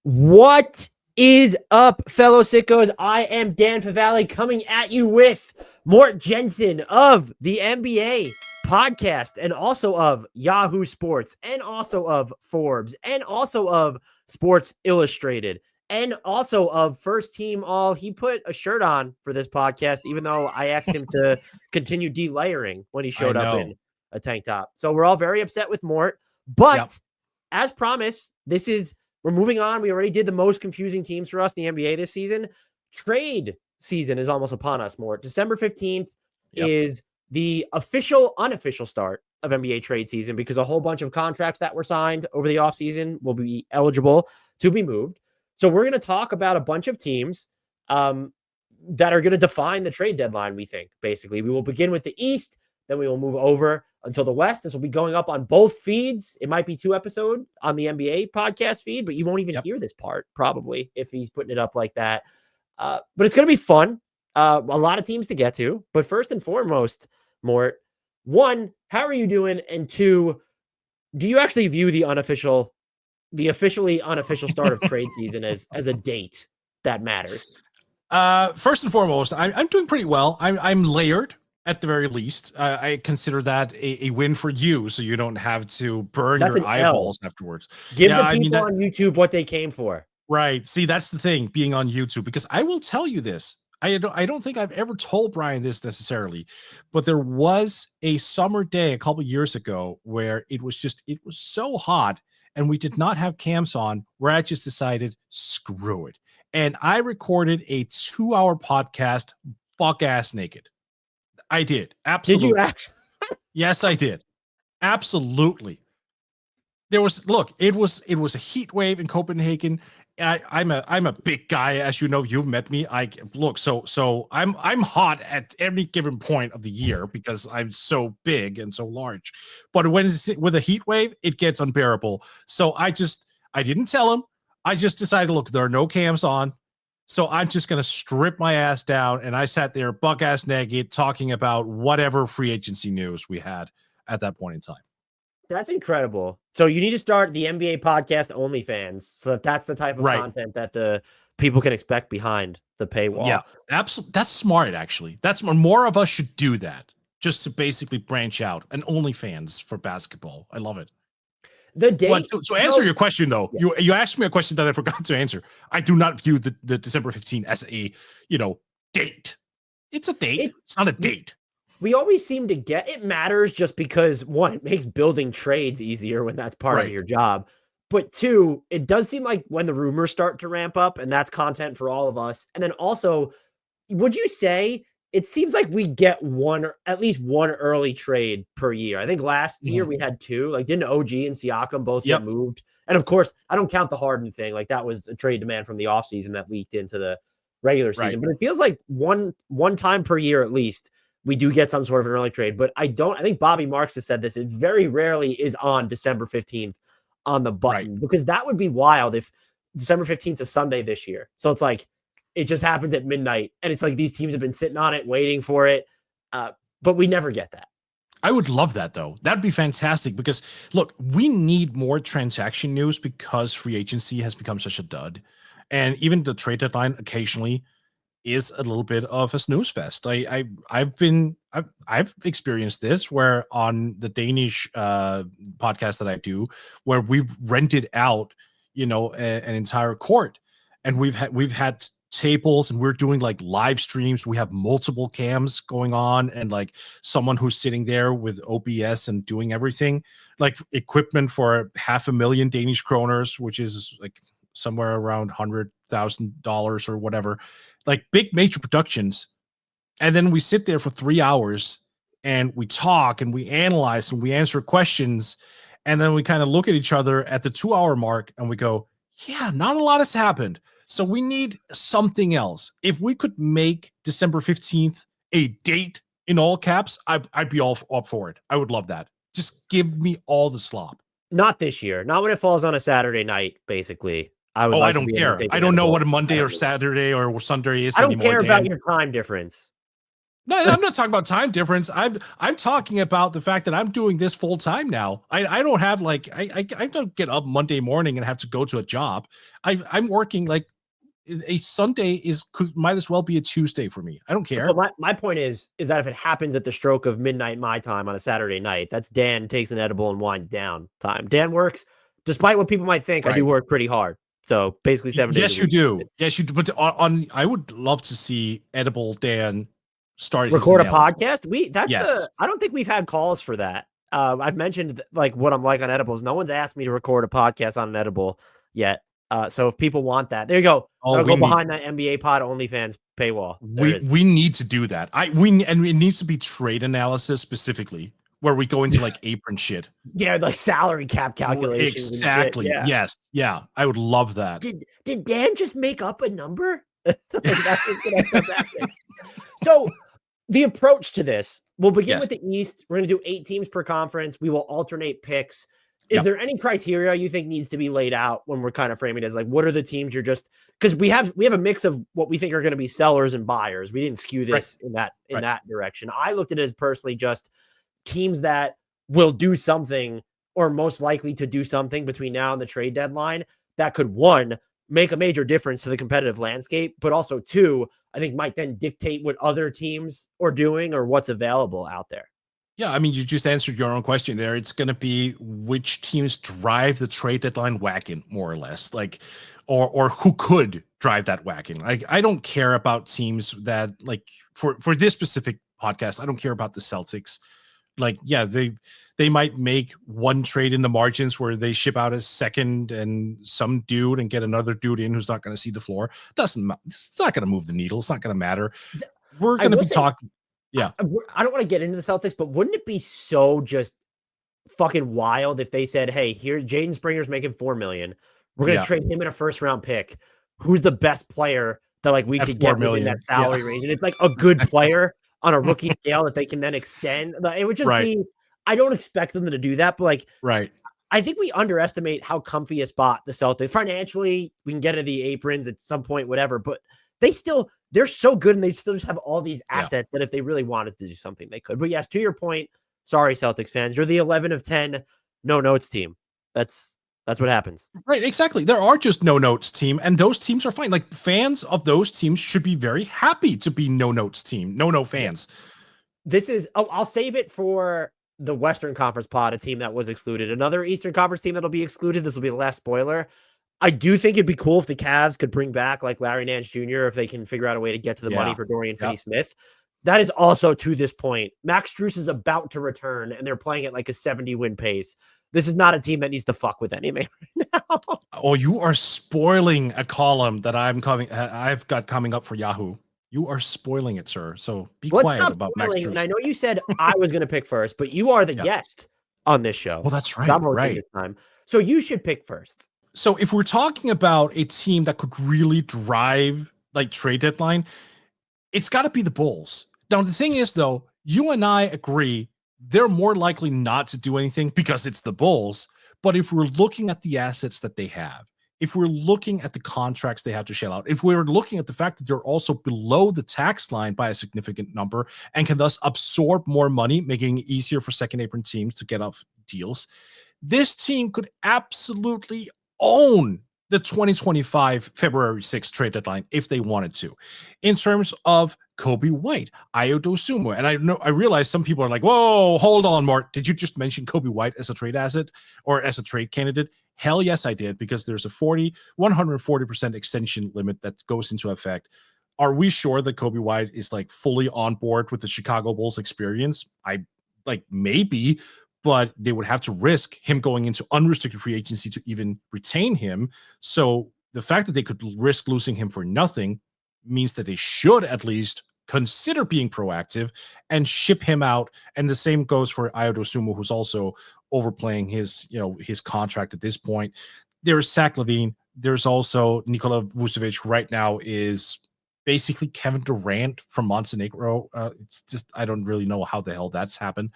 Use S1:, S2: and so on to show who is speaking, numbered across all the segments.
S1: What is up, fellow sickos? I am Dan Favale coming at you with Morten Jensen of the NBA podcast and also of Yahoo Sports and also of Forbes and also of Sports Illustrated and also of First Team All. He put a shirt on for this podcast, even though I asked him to continue delayering when he showed up in a tank top. So we're all very upset with Mort, but as promised, we're moving on. We already did the most confusing teams for us in the NBA this season. Trade season is almost upon us, Mort. December 15th is the unofficial start of NBA trade season because a whole bunch of contracts that were signed over the offseason will be eligible to be moved. So we're going to talk about a bunch of teams that are going to define the trade deadline, we think, basically. We will begin with the East, then we will move over until the West. This will be going up on both feeds. It might be 2 episodes on the NBA podcast feed, but you won't even hear this part probably if he's putting it up like that. But it's going to be fun. A lot of teams to get to. But first and foremost, Mort, 1, how are you doing? And 2, do you actually view the officially unofficial start of trade season as a date that matters?
S2: First and foremost, I'm doing pretty well. I'm layered. At the very least, I consider that a win for you, so you don't have to burn your eyeballs afterwards.
S1: Give the people on YouTube what they came for.
S2: Right. See, that's the thing, being on YouTube, because I will tell you this. I don't think I've ever told Brian this necessarily, but there was a summer day a couple years ago where it was so hot and we did not have cams on, where I just decided, screw it. And I recorded a 2-hour podcast buck ass naked. I did. Absolutely.
S1: Did you actually?
S2: Yes, I did. Absolutely. It was a heat wave in Copenhagen. I'm a big guy, as you know. You've met me. So I'm hot at any given point of the year because I'm so big and so large. But when it's with a heat wave, it gets unbearable. So I didn't tell him. I just decided, look, there are no cams on. So I'm just going to strip my ass down. And I sat there buck ass naked talking about whatever free agency news we had at that point in time.
S1: That's incredible. So you need to start the NBA podcast OnlyFans so that's the type of content that the people can expect behind the paywall.
S2: Yeah, absolutely. That's smart, actually. That's more of us should do that, just to basically branch out. An OnlyFans for basketball. I love it.
S1: The date.
S2: So answer your question, though. Yeah. You asked me a question that I forgot to answer. I do not view the December 15th as a date. It's a date. It's not a date.
S1: We always seem to get it matters just because 1, it makes building trades easier when that's part of your job. But 2, it does seem like when the rumors start to ramp up, and that's content for all of us. And then also, would you say it seems like we get at least one early trade per year? I think last year we had 2. Like, didn't OG and Siakam both get moved? And of course, I don't count the Harden thing. Like, that was a trade demand from the offseason that leaked into the regular season. But it feels like one time per year at least, we do get some sort of an early trade. But I think Bobby Marks has said this. It very rarely is on December 15th on the button because that would be wild if December 15th is a Sunday this year. So it's like, it just happens at midnight, and it's like these teams have been sitting on it, waiting for it, but we never get that.
S2: I would love that, though. That'd be fantastic because, look, we need more transaction news because free agency has become such a dud, and even the trade deadline occasionally is a little bit of a snooze fest. I've experienced this where on the Danish podcast that I do, where we've rented out, an entire court, and we've had tables and we're doing like live streams. We have multiple cams going on and like someone who's sitting there with OBS and doing everything, like equipment for $500,000 Danish kroners, which is like somewhere around $100,000 or whatever, like big major productions. And then we sit there for 3 hours and we talk and we analyze and we answer questions. And then we kind of look at each other at the 2-hour mark and we go, yeah, not a lot has happened. So we need something else. If we could make December 15th a date in all caps, I'd be all up for it. I would love that. Just give me all the slop.
S1: Not this year. Not when it falls on a Saturday night, basically.
S2: I don't care. I don't know what a Monday or Saturday or Sunday is anymore.
S1: I don't care about your time difference.
S2: No, I'm not talking about time difference. I'm talking about the fact that I'm doing this full time now. I don't have like I don't get up Monday morning and have to go to a job. I'm working like a Sunday might as well be a Tuesday for me. I don't care.
S1: But my point is that if it happens at the stroke of midnight my time on a Saturday night, that's Dan takes an edible and winds down time. Dan works, despite what people might think, I do work pretty hard. So basically 7 days.
S2: Yes, you do. Yes, you do. But on I would love to see Edible Dan start
S1: record a podcast. I don't think we've had calls for that. I've mentioned like what I'm like on edibles. No one's asked me to record a podcast on an edible yet. So if people want that, there you go. I'll go behind that NBA pod OnlyFans paywall.
S2: We need to do that. And it needs to be trade analysis specifically, where we go into like apron shit.
S1: Yeah, like salary cap calculations.
S2: Exactly. Yeah. Yes. Yeah. I would love that.
S1: Did Dan just make up a number? So the approach to this, we'll begin with the East. We're going to do 8 teams per conference. We will alternate picks. Is there any criteria you think needs to be laid out when we're kind of framing it as like, what are the teams you're just, because we have a mix of what we think are going to be sellers and buyers. We didn't skew this in that direction. I looked at it as personally just teams that will do something or most likely to do something between now and the trade deadline that could, 1, make a major difference to the competitive landscape, but also 2, I think might then dictate what other teams are doing or what's available out there.
S2: Yeah, I mean, you just answered your own question there. It's going to be which teams drive the trade deadline wagon, more or less, like, or who could drive that wagon. Like, I don't care about teams that, like, for this specific podcast, I don't care about the Celtics. Like, yeah, they might make one trade in the margins where they ship out a second and some dude and get another dude in who's not going to see the floor. It's not going to move the needle. It's not going to matter. We're going to be talking. Yeah.
S1: I don't want to get into the Celtics, but wouldn't it be so just fucking wild if they said, hey, here, Jaden Springer's making $4 million. We're going to trade him in a first-round pick. Who's the best player that like we could get within that salary range? And it's like a good player on a rookie scale that they can then extend. It would just be, I don't expect them to do that, but like, I think we underestimate how comfy a spot the Celtics financially. We can get to the aprons at some point, whatever, but they're so good and they still just have all these assets that if they really wanted to do something, they could. But yes, to your point, sorry, Celtics fans, you're the 11 of 10 no notes team. That's what happens.
S2: Right, exactly. There are just no notes team, and those teams are fine. Like, fans of those teams should be very happy to be no notes team. No fans.
S1: This is, I'll save it for the Western Conference pod, a team that was excluded. Another Eastern Conference team that'll be excluded. This will be the last spoiler. I do think it'd be cool if the Cavs could bring back like Larry Nance Jr. if they can figure out a way to get to the money for Dorian Finney-Smith. That is also, to this point, Max Strus is about to return and they're playing at like a 70-win pace. This is not a team that needs to fuck with anybody right now.
S2: Oh, you are spoiling a column that I've got coming up for Yahoo. You are spoiling it, sir. So be quiet about Max Strus.
S1: And I know you said I was going to pick first, but you are the guest on this show.
S2: Well, that's right.
S1: I'm this time. So you should pick first.
S2: So if we're talking about a team that could really drive like trade deadline, it's got to be the Bulls. Now, the thing is, though, you and I agree they're more likely not to do anything because it's the Bulls. But if we're looking at the assets that they have, if we're looking at the contracts they have to shell out, if we're looking at the fact that they're also below the tax line by a significant number and can thus absorb more money, making it easier for second apron teams to get off deals, this team could absolutely own the 2025 February 6th trade deadline if they wanted to. In terms of Kobe White, Ayo Dosunmu, and I realize some people are like, whoa, hold on, Mart. Did you just mention Kobe White as a trade asset or as a trade candidate? Hell yes, I did, because there's a 140% extension limit that goes into effect. Are we sure that Kobe White is like fully on board with the Chicago Bulls experience? Maybe, but they would have to risk him going into unrestricted free agency to even retain him. So the fact that they could risk losing him for nothing means that they should at least consider being proactive and ship him out. And the same goes for Ayo Dosunmu, who's also overplaying his contract at this point. There's Zach LaVine. There's also Nikola Vucevic, who right now is basically Kevin Durant from Montenegro. It's just, I don't really know how the hell that's happened.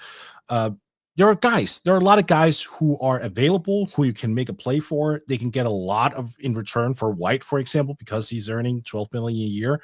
S2: There are a lot of guys who are available, who you can make a play for. They can get a lot of in return for White, for example, because he's earning $12 million a year.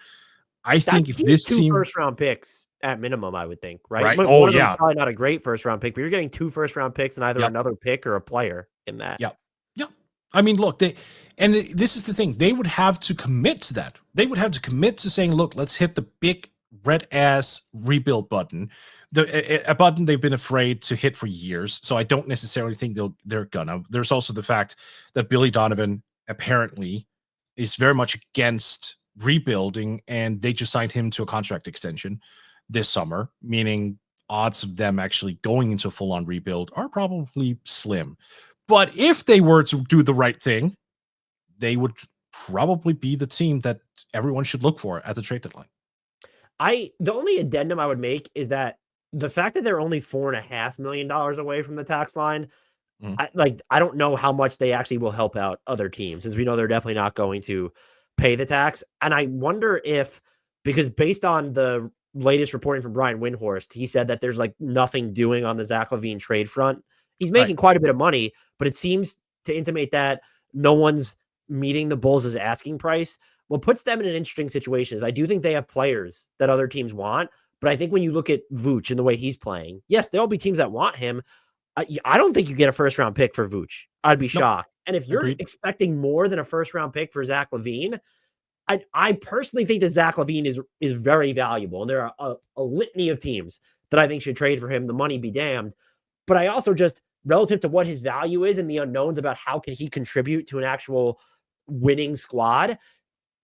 S2: I
S1: That's
S2: think if this
S1: two
S2: team,
S1: first-round picks at minimum, I would think, right?
S2: right? Oh
S1: One of them is
S2: yeah,
S1: probably not a great first-round pick, but you're getting 2 first-round picks and either
S2: yep,
S1: another pick or a player in that.
S2: yep, yep. I mean, look, this is the thing. They would have to commit to that. They would have to commit to saying, look, let's hit the big red ass rebuild button, a button they've been afraid to hit for years. So I don't necessarily think they're gonna. There's also the fact that Billy Donovan apparently is very much against rebuilding, and they just signed him to a contract extension this summer, meaning odds of them actually going into a full-on rebuild are probably slim. But if they were to do the right thing, they would probably be the team that everyone should look for at the trade deadline.
S1: The only addendum I would make is that the fact that they're only $4.5 million away from the tax line,
S2: Mhm.
S1: I don't know how much they actually will help out other teams, since we know they're definitely not going to pay the tax. And I wonder if, because based on the latest reporting from Brian Windhorst, he said that there's like nothing doing on the Zach LaVine trade front. He's
S2: Right.
S1: making quite a bit of money, but it seems to intimate that no one's meeting the Bulls' asking price. What puts them in an interesting situation is I do think they have players that other teams want, but I think when you look at Vooch and the way he's playing, yes, there'll be teams that want him. I don't think you get a first round pick for Vooch. I'd be
S2: Nope.
S1: shocked. And if you're
S2: Agreed.
S1: expecting more than a first round pick for Zach LaVine, I personally think that Zach LaVine is very valuable. And there are a litany of teams that I think should trade for him. The money be damned. But I also just, relative to what his value is and the unknowns about how can he contribute to an actual winning squad,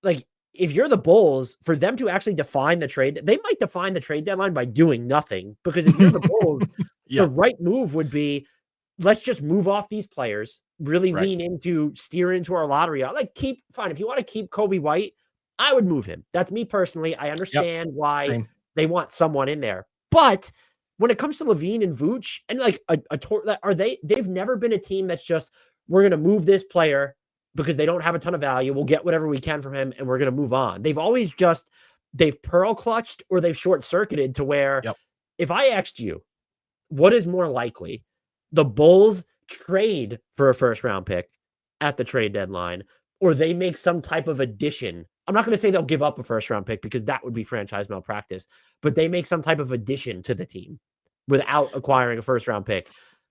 S1: like if you're the Bulls, for them to actually define the trade, they might define the trade deadline by doing nothing. Because if you're the Bulls,
S2: Yeah.
S1: the right move would be, let's just move off these players, really
S2: Right.
S1: lean into steer into our lottery. Like fine. If you want to keep Kobe White, I would move him. That's me personally. I
S2: Yep.
S1: understand why
S2: Same.
S1: they want someone in there. But when it comes to LaVine and Vooch and like they've never been a team that's just, we're going to move this player because they don't have a ton of value. We'll get whatever we can from him and we're going to move on. They've always just, they've pearl clutched or they've short circuited to where
S2: Yep.
S1: if I asked you, what is more likely? The Bulls trade for a first round pick at the trade deadline, or they make some type of addition. I'm not going to say they'll give up a first round pick because that would be franchise malpractice, but they make some type of addition to the team without acquiring a first round pick.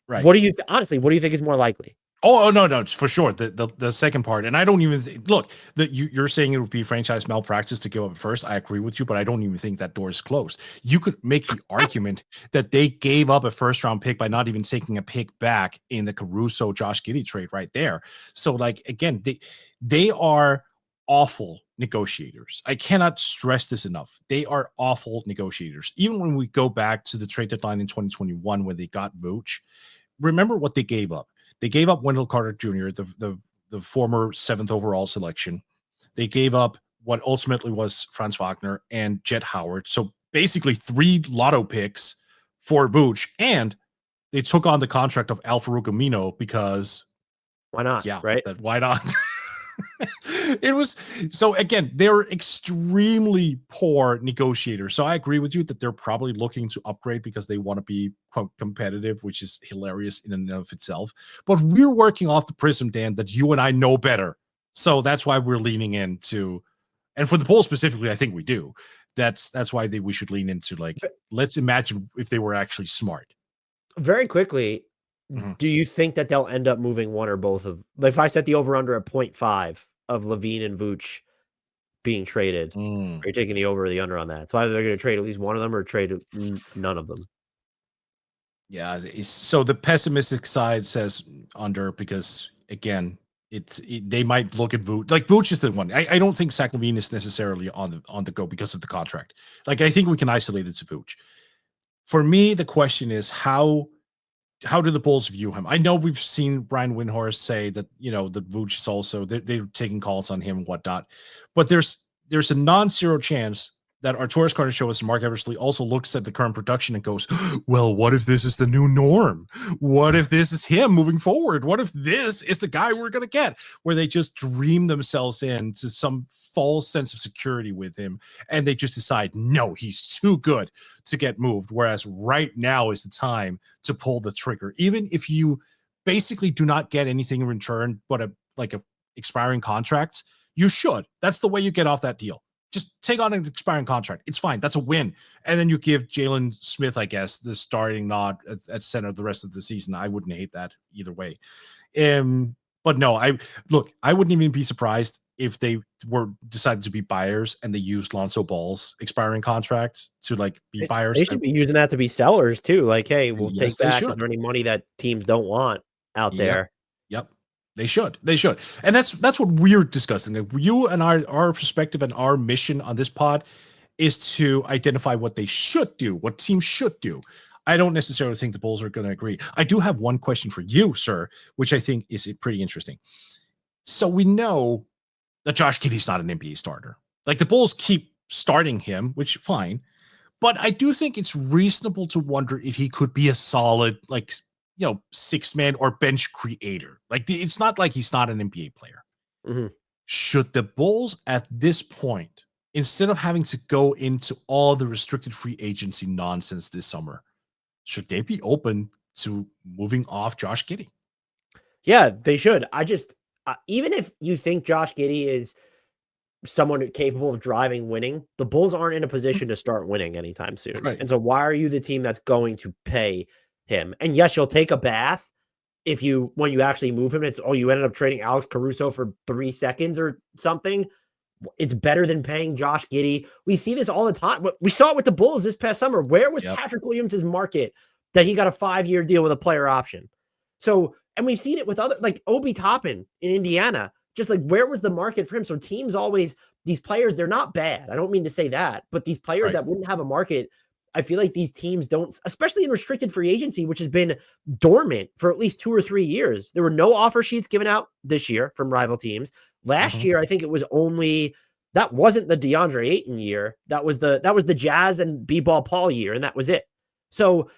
S2: Right.
S1: Honestly, what do you think is more likely?
S2: Oh no, it's for sure. The second part, and I don't even look that you're saying it would be franchise malpractice to give up first. I agree with you, but I don't even think that door is closed. You could make the argument that they gave up a first round pick by not even taking a pick back in the Caruso Josh Giddey trade right there. So like again, they are awful negotiators. I cannot stress this enough. They are awful negotiators. Even when we go back to the trade deadline in 2021 when they got Vooch, remember what they gave up. They gave up Wendell Carter Jr., the former 7th overall selection. They gave up what ultimately was Franz Wagner and Jet Howard. So basically 3 lotto picks for Vooch, and they took on the contract of Al Farouq Amino because
S1: why not?
S2: Yeah,
S1: right?
S2: Why not? It was so again, they're extremely poor negotiators. So I agree with you that they're probably looking to upgrade because they want to be competitive, which is hilarious in and of itself. But we're working off the prism, Dan, that you and I know better. So that's why we're leaning into, and for the Bulls specifically, I think we do. That's why we should lean into like, let's imagine if they were actually smart.
S1: Very quickly, do you think that they'll end up moving one or both of? If I set the over under at 0.5 of LaVine and Vooch being traded, are you taking the over or the under on that? So either they're going to trade at least one of them or trade none of them.
S2: Yeah. So the pessimistic side says under because again, they might look at Vooch. Like Vooch is the one. I don't think Zach LaVine is necessarily on the go because of the contract. Like I think we can isolate it to Vooch. For me, the question is how do the Bulls view him? I know we've seen Brian Windhorst say that, the Vooch is also, they're taking calls on him and whatnot, but there's a non-zero chance that Arturas Karnisovas and Mark Eversley also looks at the current production and goes, well, what if this is the new norm? What if this is him moving forward? What if this is the guy we're going to get? Where they just dream themselves into some false sense of security with him, and they just decide, no, he's too good to get moved. Whereas right now is the time to pull the trigger. Even if you basically do not get anything in return but a expiring contract, you should. That's the way you get off that deal. Just take on an expiring contract. It's fine. That's a win. And then you give Jalen Smith, I guess, the starting nod at center the rest of the season. I wouldn't hate that either way. But no, I wouldn't even be surprised if they were decided to be buyers and they used Lonzo Ball's expiring contract to like be buyers.
S1: They should be using that to be sellers too. Like, hey, we'll
S2: Yes,
S1: take back. Is there any money that teams don't want out there?
S2: Yep. They should. And that's what we're discussing. Like, you and our perspective and our mission on this pod is to identify what they should do, what teams should do. I don't necessarily think the Bulls are going to agree. I do have one question for you, sir, which I think is pretty interesting. So we know that Josh Giddey's not an NBA starter. Like, the Bulls keep starting him, which fine. But I do think it's reasonable to wonder if he could be a solid, like, sixth man or bench creator. Like, it's not like he's not an NBA player.
S1: Mm-hmm.
S2: Should the Bulls at this point, instead of having to go into all the restricted free agency nonsense this summer, should they be open to moving off Josh Giddey?
S1: Yeah, they should. I just, even if you think Josh Giddey is someone capable of driving winning, the Bulls aren't in a position to start winning anytime soon.
S2: Right.
S1: And so why are you the team that's going to pay him? And yes, you'll take a bath when you actually move him. It's, you ended up trading Alex Caruso for 3 seconds or something. It's better than paying Josh Giddey. We see this all the time. We saw it with the Bulls this past summer. Where was Patrick Williams' market that he got a 5-year deal with a player option? So, and we've seen it with other, like Obi Toppin in Indiana. Just like, where was the market for him? So teams always, these players, they're not bad. I don't mean to say that, but these players that wouldn't have a market, I feel like these teams don't, especially in restricted free agency, which has been dormant for at least 2 or 3 years. There were no offer sheets given out this year from rival teams. Last year, I think it was that wasn't the DeAndre Ayton year. That was the Jazz and B-Ball Paul year, and that was it. So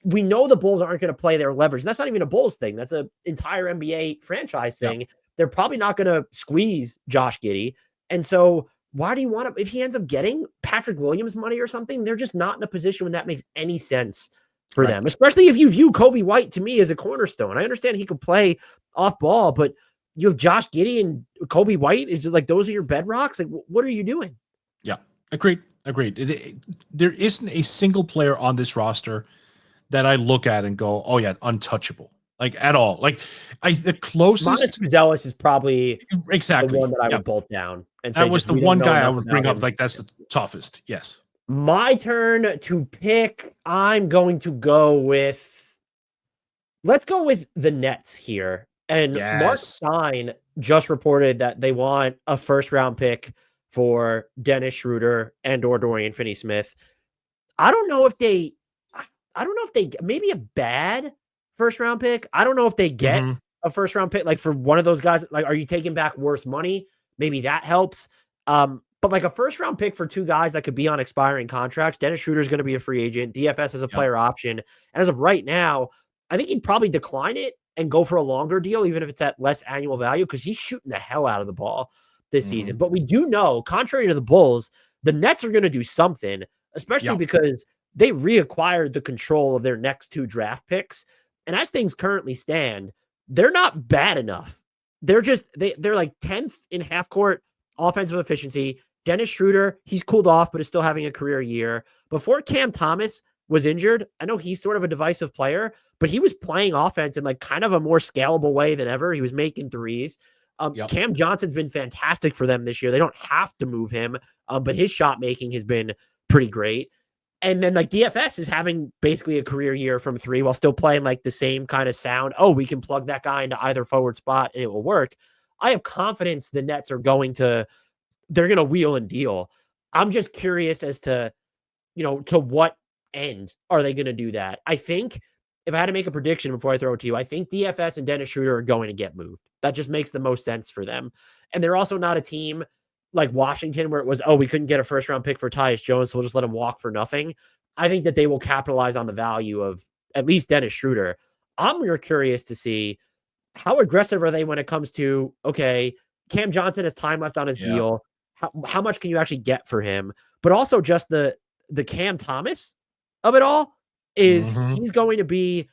S1: we know the Bulls aren't going to play their leverage. And that's not even a Bulls thing. That's an entire NBA franchise thing. Yep. They're probably not going to squeeze Josh Giddey. And so why do you want to, if he ends up getting Patrick Williams money or something, they're just not in a position when that makes any sense for them, especially if you view Kobe White to me as a cornerstone. I understand he could play off ball, but you have Josh Giddey and Kobe White. Is it like those are your bedrocks? Like, what are you doing?
S2: Yeah, agreed. There isn't a single player on this roster that I look at and go, oh yeah, untouchable. Like, at all. Like, the closest
S1: Zealous is probably
S2: exactly
S1: the one that I would bolt down. And
S2: that was the one guy I would bring up. Like, that's the toughest. Yes.
S1: My turn to pick. I'm going to go with. Let's go with the Nets here. And Mark Stein just reported that they want a first-round pick for Dennis Schroeder and/or Dorian Finney-Smith. I don't know if they maybe a bad first-round pick. I don't know if they get a first-round pick, like for one of those guys. Like, are you taking back worse money? Maybe that helps. But like a first-round pick for 2 guys that could be on expiring contracts. Dennis Schroeder is going to be a free agent. DFS has a player option. And as of right now, I think he'd probably decline it and go for a longer deal, even if it's at less annual value, because he's shooting the hell out of the ball this season. But we do know, contrary to the Bulls, the Nets are going to do something, especially because they reacquired the control of their next 2 draft picks. And as things currently stand, they're not bad enough. They're like 10th in half court offensive efficiency. Dennis Schroeder, he's cooled off, but is still having a career year. Before Cam Thomas was injured, I know he's sort of a divisive player, but he was playing offense in like kind of a more scalable way than ever. He was making threes. Cam Johnson's been fantastic for them this year. They don't have to move him, but his shot making has been pretty great. And then like DFS is having basically a career year from 3 while still playing like the same kind of sound. Oh, we can plug that guy into either forward spot and it will work. I have confidence the Nets are they're going to wheel and deal. I'm just curious as to, to what end are they going to do that? I think if I had to make a prediction before I throw it to you, I think DFS and Dennis Schroeder are going to get moved. That just makes the most sense for them. And they're also not a team like Washington where it was, we couldn't get a first round pick for Tyus Jones, so we'll just let him walk for nothing. I think that they will capitalize on the value of at least Dennis Schroeder. I'm more curious to see how aggressive are they when it comes to, okay, Cam Johnson has time left on his deal. How much can you actually get for him? But also just the Cam Thomas of it all is he's going to be,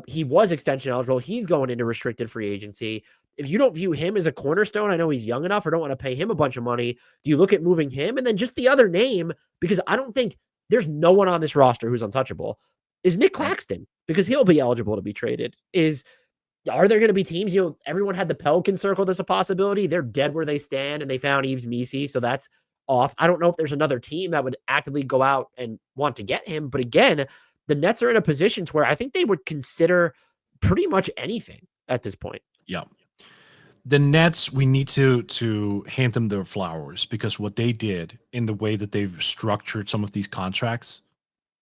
S1: he was extension eligible. He's going into restricted free agency. if you don't view him as a cornerstone, I know he's young enough or don't want to pay him a bunch of money. Do you look at moving him? And then just the other name, because I don't think there's no one on this roster who's untouchable, is Nick Claxton, because he'll be eligible to be traded. Are there going to be teams? Everyone had the Pelicans circled as a possibility. They're dead where they stand, and they found Yves Missi, so that's off. I don't know if there's another team that would actively go out and want to get him. But again, the Nets are in a position to where I think they would consider pretty much anything at this point.
S2: Yeah. The Nets, we need to hand them their flowers, because what they did in the way that they've structured some of these contracts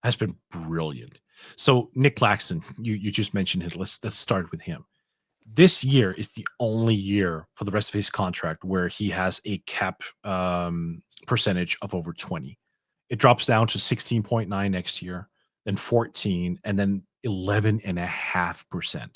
S2: has been brilliant. So Nick Claxton, you just mentioned it. Let's start with him. This year is the only year for the rest of his contract where he has a cap percentage of over 20. It drops down to 16.9 next year, then 14, and then 11.5%.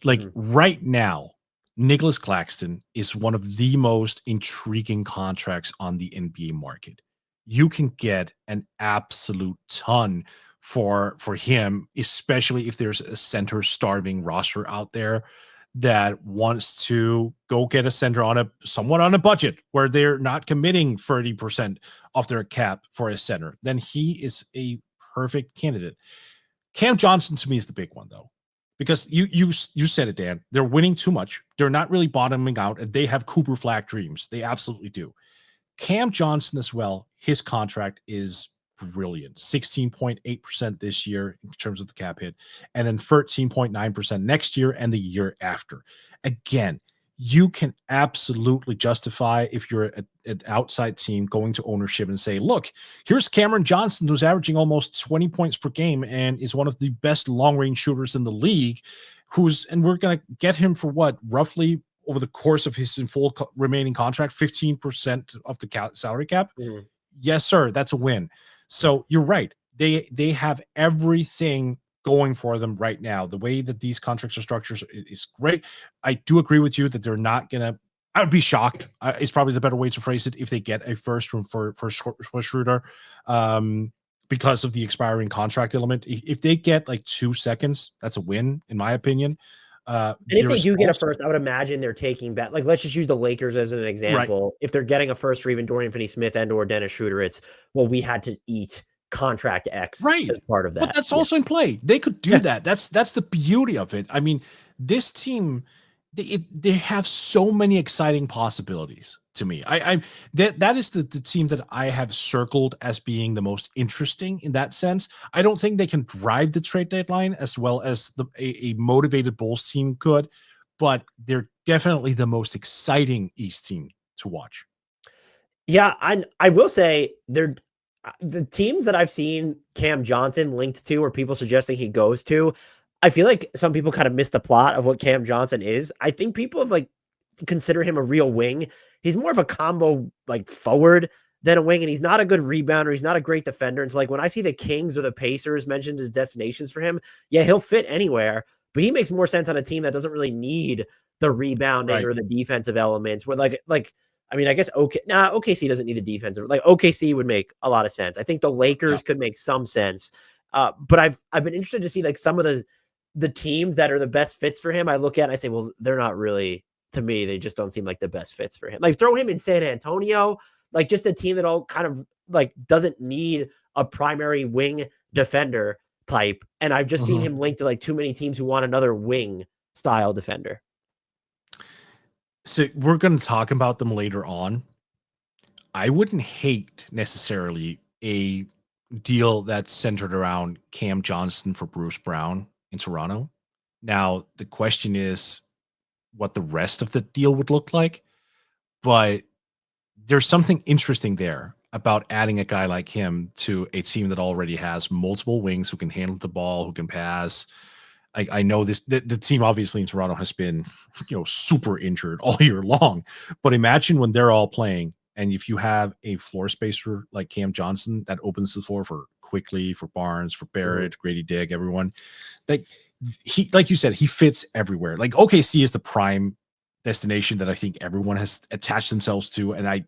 S2: Like right now, Nicholas Claxton is one of the most intriguing contracts on the NBA market. You can get an absolute ton for him, especially if there's a center starving roster out there that wants to go get a center somewhat on a budget where they're not committing 30% of their cap for a center. Then he is a perfect candidate. Cam Johnson to me is the big one, though, because you said it, Dan. They're winning too much. They're not really bottoming out, and they have Cooper Flag dreams. They absolutely do. Cam Johnson as well, his contract is brilliant. 16.8% this year in terms of the cap hit, and then 13.9% next year and the year after. Again, you can absolutely justify, if you're an outside team, going to ownership and say, look, here's Cameron Johnson, who's averaging almost 20 points per game and is one of the best long-range shooters in the league, and we're going to get him for what, roughly over the course of his full remaining contract, 15% of the salary cap. Yes, sir. That's a win. So you're right. They have everything going for them right now. The way that these contracts are structured is great. I do agree with you that they're not going to, I would be shocked. Is probably the better way to phrase it, if they get a first shooter because of the expiring contract element. If they get like 2 seconds, that's a win, in my opinion.
S1: And if they do get a first, I would imagine they're taking back. Like, let's just use the Lakers as an example. Right. If they're getting a first for even Dorian Finney-Smith and or Dennis Schroeder, it's, well, we had to eat contract X as part of that.
S2: But that's also in play. They could do that. That's the beauty of it. I mean, this team, they have so many exciting possibilities to me. That is the team that I have circled as being the most interesting in that sense. I don't think they can drive the trade deadline as well as a motivated Bulls team could, but they're definitely the most exciting East team to watch.
S1: Yeah, I will say they're the teams that I've seen Cam Johnson linked to, or people suggesting he goes to. I feel like some people kind of miss the plot of what Cam Johnson is. I think people have like consider him a real wing. He's more of a combo like forward than a wing, and he's not a good rebounder. He's not a great defender. It's like when I see the Kings or the Pacers mentioned as destinations for him, yeah, he'll fit anywhere, but he makes more sense on a team that doesn't really need the rebounding or the defensive elements. Where I mean, I guess OKC doesn't need the defensive. Like OKC would make a lot of sense. I think the Lakers could make some sense. But I've been interested to see like some of the teams that are the best fits for him. I look at and I say, well, they're not really, to me, they just don't seem like the best fits for him. Like throw him in San Antonio, like just a team that all kind of like doesn't need a primary wing defender type. And I've just seen him linked to like too many teams who want another wing style defender.
S2: So we're going to talk about them later on. I wouldn't hate necessarily a deal that's centered around Cam Johnson for Bruce Brown in Toronto. Now, the question is what the rest of the deal would look like, but there's something interesting there about adding a guy like him to a team that already has multiple wings who can handle the ball, who can pass. I know the team obviously in Toronto has been, super injured all year long, but imagine when they're all playing, and if you have a floor spacer like Cam Johnson that opens the floor for Quickly, for Barnes, for Barrett, Grady Dick, everyone, like you said, he fits everywhere. Like OKC is the prime destination that I think everyone has attached themselves to, and I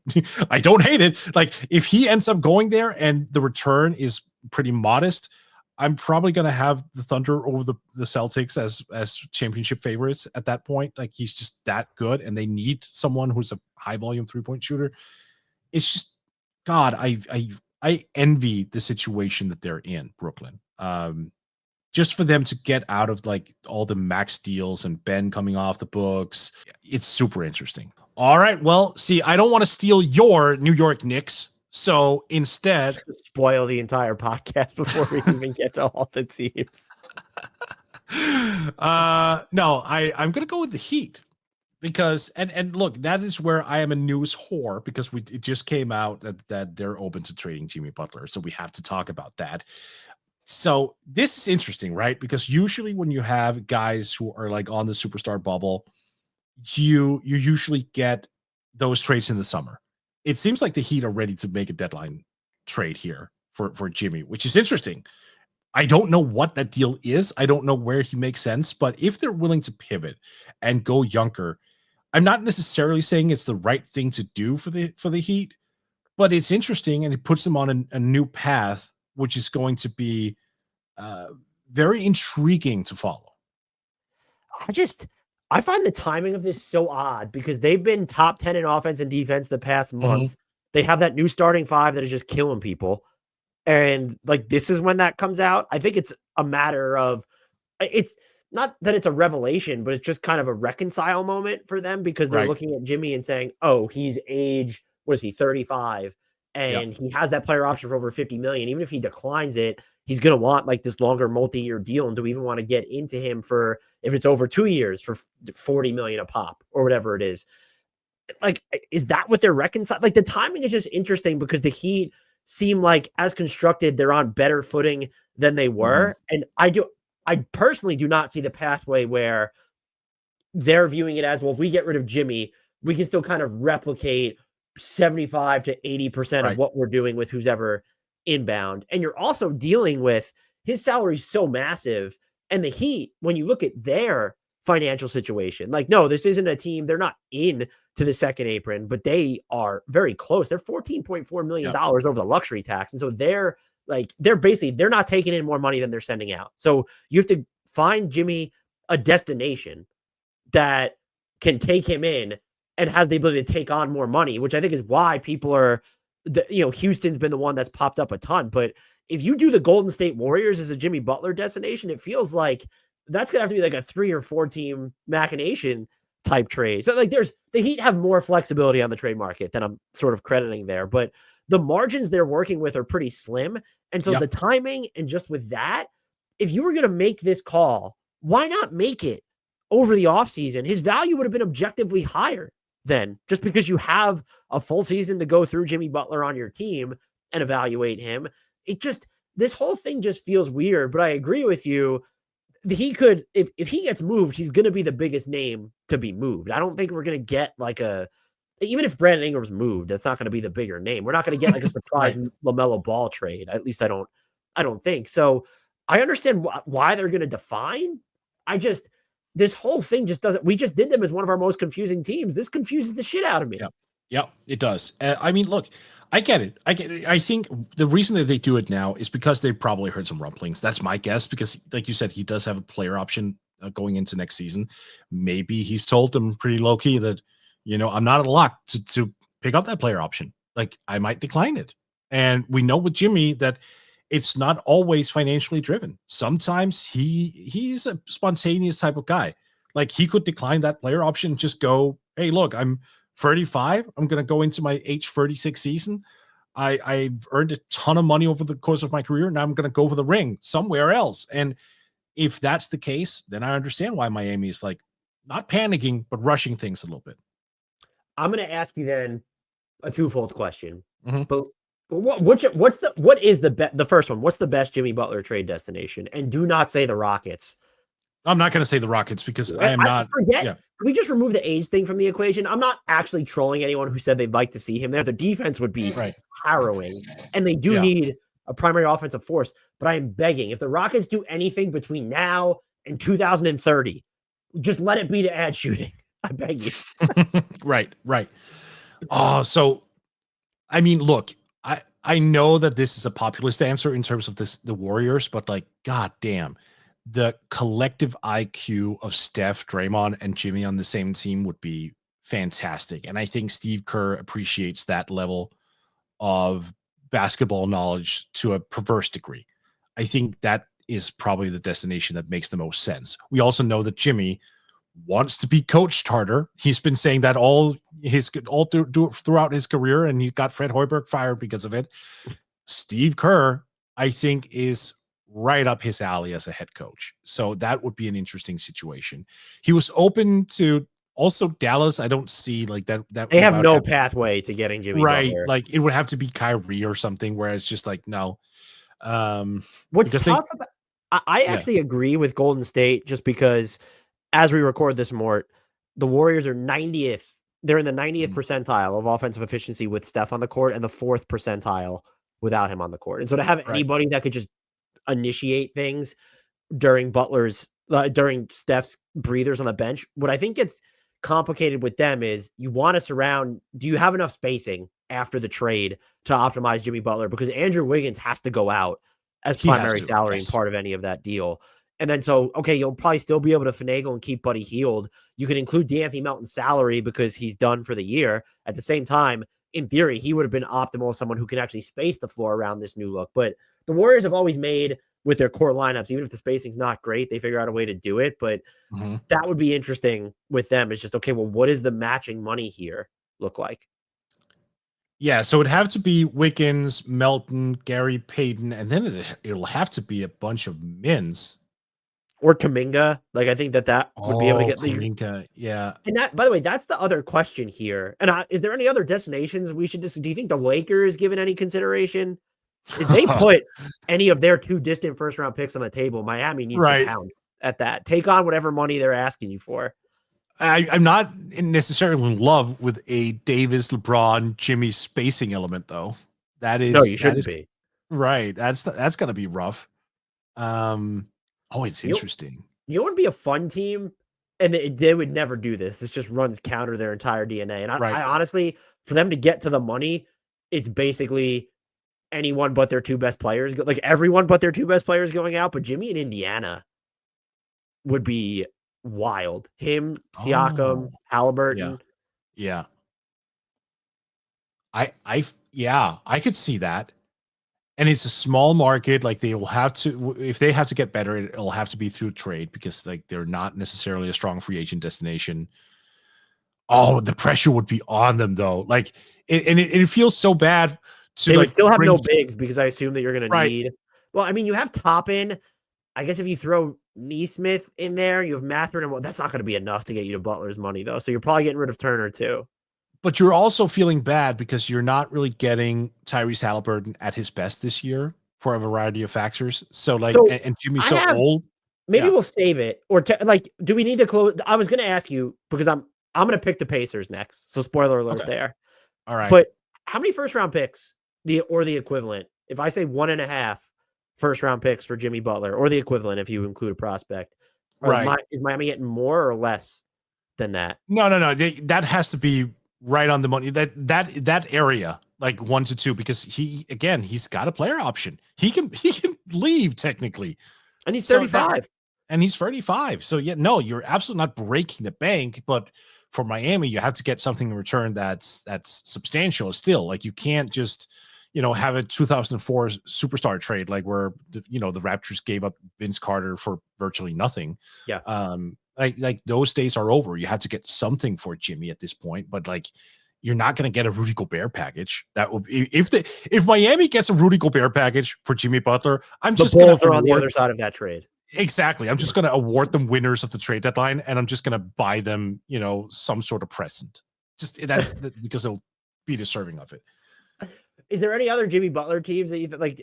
S2: don't hate it. Like if he ends up going there and the return is pretty modest, I'm probably going to have the Thunder over the Celtics as championship favorites at that point. Like, he's just that good, and they need someone who's a high volume 3-point shooter. It's just, God, I envy the situation that they're in, Brooklyn. Just for them to get out of like all the max deals and Ben coming off the books. It's super interesting. All right. Well, see, I don't want to steal your New York Knicks. So instead,
S1: spoil the entire podcast before we even get to all the teams.
S2: No, I'm gonna go with the Heat because and look, that is where I am a news whore because it just came out that they're open to trading Jimmy Butler, so we have to talk about that. So this is interesting, right? Because usually when you have guys who are like on the superstar bubble, you usually get those trades in the summer. It seems like the Heat are ready to make a deadline trade here for Jimmy, which is interesting. I don't know what that deal is. I don't know where he makes sense, but if they're willing to pivot and go younger, I'm not necessarily saying it's the right thing to do for the Heat, but it's interesting and it puts them on a new path, which is going to be very intriguing to follow.
S1: I find the timing of this so odd because they've been top 10 in offense and defense the past month. They have that new starting five that is just killing people. And like, this is when that comes out. I think it's a matter of, it's not that it's a revelation, but it's just kind of a reconcile moment for them because they're looking at Jimmy and saying, oh, he's age, what is he, 35? And he has that player option for over 50 million. Even if he declines it, he's going to want like this longer multi-year deal. And do we even want to get into him for, if it's over 2 years, for 40 million a pop or whatever it is? Like, is that what they're reconciling? Like, the timing is just interesting because the Heat seem like, as constructed, they're on better footing than they were. And I personally do not see the pathway where they're viewing it as, well, if we get rid of Jimmy, we can still kind of replicate 75 to 80% of what we're doing with who's ever inbound. And you're also dealing with his salary so massive, and the Heat, when you look at their financial situation, like, no, this isn't a team. They're not in to the second apron, but they are very close. They're $14.4 million over the luxury tax. And so they're not taking in more money than they're sending out. So you have to find Jimmy a destination that can take him in and has the ability to take on more money, which I think is why people are, Houston's been the one that's popped up a ton. But if you do the Golden State Warriors as a Jimmy Butler destination, it feels like that's going to have to be like a 3 or 4 team machination type trade. So like, the Heat have more flexibility on the trade market than I'm sort of crediting there, but the margins they're working with are pretty slim. And so the timing, and just with that, if you were going to make this call, why not make it over the offseason? His value would have been objectively higher then, just because you have a full season to go through Jimmy Butler on your team and evaluate him. This whole thing just feels weird, but I agree with you. He could, if he gets moved, he's going to be the biggest name to be moved. I don't think we're going to get like even if Brandon Ingram's moved, that's not going to be the bigger name. We're not going to get like a surprise LaMelo Ball trade. At least I don't think so. I understand why they're going to define. This whole thing just doesn't. We just did them as one of our most confusing teams. This confuses the shit out of me.
S2: Yeah, it does. I mean, look, I get it. I think the reason that they do it now is because they probably heard some rumblings. That's my guess, because like you said, he does have a player option going into next season. Maybe he's told them pretty low key that, I'm not at a lock to pick up that player option. Like, I might decline it. And we know with Jimmy that it's not always financially driven. Sometimes he's a spontaneous type of guy. Like, he could decline that player option and just go, hey, look, I'm 35. I'm going to go into my age 36 season. I've earned a ton of money over the course of my career. Now I'm going to go for the ring somewhere else. And if that's the case, then I understand why Miami is like not panicking, but rushing things a little bit.
S1: I'm going to ask you then a twofold question. But what is the first one? What's the best Jimmy Butler trade destination? And do not say the Rockets.
S2: I'm not going to say the Rockets because I am not.
S1: Forget. Yeah. Can we just remove the age thing from the equation? I'm not actually trolling anyone who said they'd like to see him there. The defense would be harrowing, and they do need a primary offensive force. But I am begging, if the Rockets do anything between now and 2030, just let it be to add shooting. I beg you.
S2: Right. So, I mean, look, I know that this is a populist answer in terms of the Warriors, but like, god damn, the collective IQ of Steph, Draymond, and Jimmy on the same team would be fantastic. And I think Steve Kerr appreciates that level of basketball knowledge to a perverse degree. I think that is probably the destination that makes the most sense. We also know that Jimmy wants to be coached harder. He's been saying that throughout his career, and he got Fred Hoiberg fired because of it. Steve Kerr, I think, is right up his alley as a head coach. So that would be an interesting situation. He was open to also Dallas. I don't see like that.
S1: They have no pathway to getting Jimmy Butler.
S2: Like it would have to be Kyrie or something where it's just like, no.
S1: What's tough about, I actually agree with Golden State just because as we record this, Mort, the Warriors are 90th. They're in the 90th percentile of offensive efficiency with Steph on the court and the 4th percentile without him on the court. And so to have anybody that could just initiate things during during Steph's breathers on the bench, what I think gets complicated with them is you want to surround, do you have enough spacing after the trade to optimize Jimmy Butler? Because Andrew Wiggins has to go out as primary salary and part of any of that deal. And then so, okay, you'll probably still be able to finagle and keep Buddy Hield. You can include D'Anthony Melton's salary because he's done for the year. At the same time, in theory, he would have been optimal as someone who can actually space the floor around this new look. But the Warriors have always made with their core lineups, even if the spacing's not great, they figure out a way to do it. But that would be interesting with them. It's just, okay, well, what does the matching money here look like?
S2: Yeah, so it'd have to be Wiggins, Melton, Gary Payton, and then it'll have to be a bunch of mins.
S1: Or Kuminga. Like, I think that would be able to get
S2: Kuminga, yeah.
S1: And that, by the way, that's the other question here. And is there any other destinations we should do you think the Lakers given any consideration? If they put any of their 2 distant first round picks on the table, Miami needs to pounce at that. Take on whatever money they're asking you for.
S2: I'm not necessarily in love with a Davis, LeBron, Jimmy spacing element, though. That is
S1: no, you shouldn't be.
S2: Right. That's going to be rough. It's interesting.
S1: You know what would be a fun team? And they would never do this. This just runs counter their entire DNA. And I honestly, for them to get to the money, it's basically anyone but their 2 best players. Like everyone but their 2 best players going out. But Jimmy in Indiana would be wild. Him, Siakam, Halliburton.
S2: Yeah. I could see that. And it's a small market. Like they will have to, if they have to get better, it'll have to be through trade because like they're not necessarily a strong free agent destination. Oh, the pressure would be on them though. Like it feels so bad.
S1: They would still have no bigs because I assume that you're going to need. Well, I mean, you have Toppin. I guess if you throw Neesmith in there, you have Mathurin. Well, that's not going to be enough to get you to Butler's money though. So you're probably getting rid of Turner too.
S2: But you're also feeling bad because you're not really getting Tyrese Halliburton at his best this year for a variety of factors. So and Jimmy's so old.
S1: Maybe we'll save it. Or do we need to close? I was going to ask you because I'm going to pick the Pacers next. So spoiler alert there.
S2: All right.
S1: But how many first round picks the equivalent? If I say 1.5 first round picks for Jimmy Butler or the equivalent, if you include a prospect, is Miami getting more or less than that?
S2: No. That has to be right on the money. That area, like 1 to 2, because he's got a player option. He can leave technically,
S1: and he's 35.
S2: And he's 35. So no, you're absolutely not breaking the bank. But for Miami, you have to get something in return that's substantial. Still, like you can't just have a 2004 superstar trade like where the Raptors gave up Vince Carter for virtually nothing.
S1: Yeah.
S2: Like those days are over. You have to get something for Jimmy at this point, but like you're not going to get a Rudy Gobert package. That will be if Miami gets a Rudy Gobert package for Jimmy Butler,
S1: the Bulls are on the other side of that trade.
S2: Exactly. I'm just going to award them winners of the trade deadline, and I'm just going to buy them, some sort of present. That's because they'll be deserving of it.
S1: Is there any other Jimmy Butler teams that you like?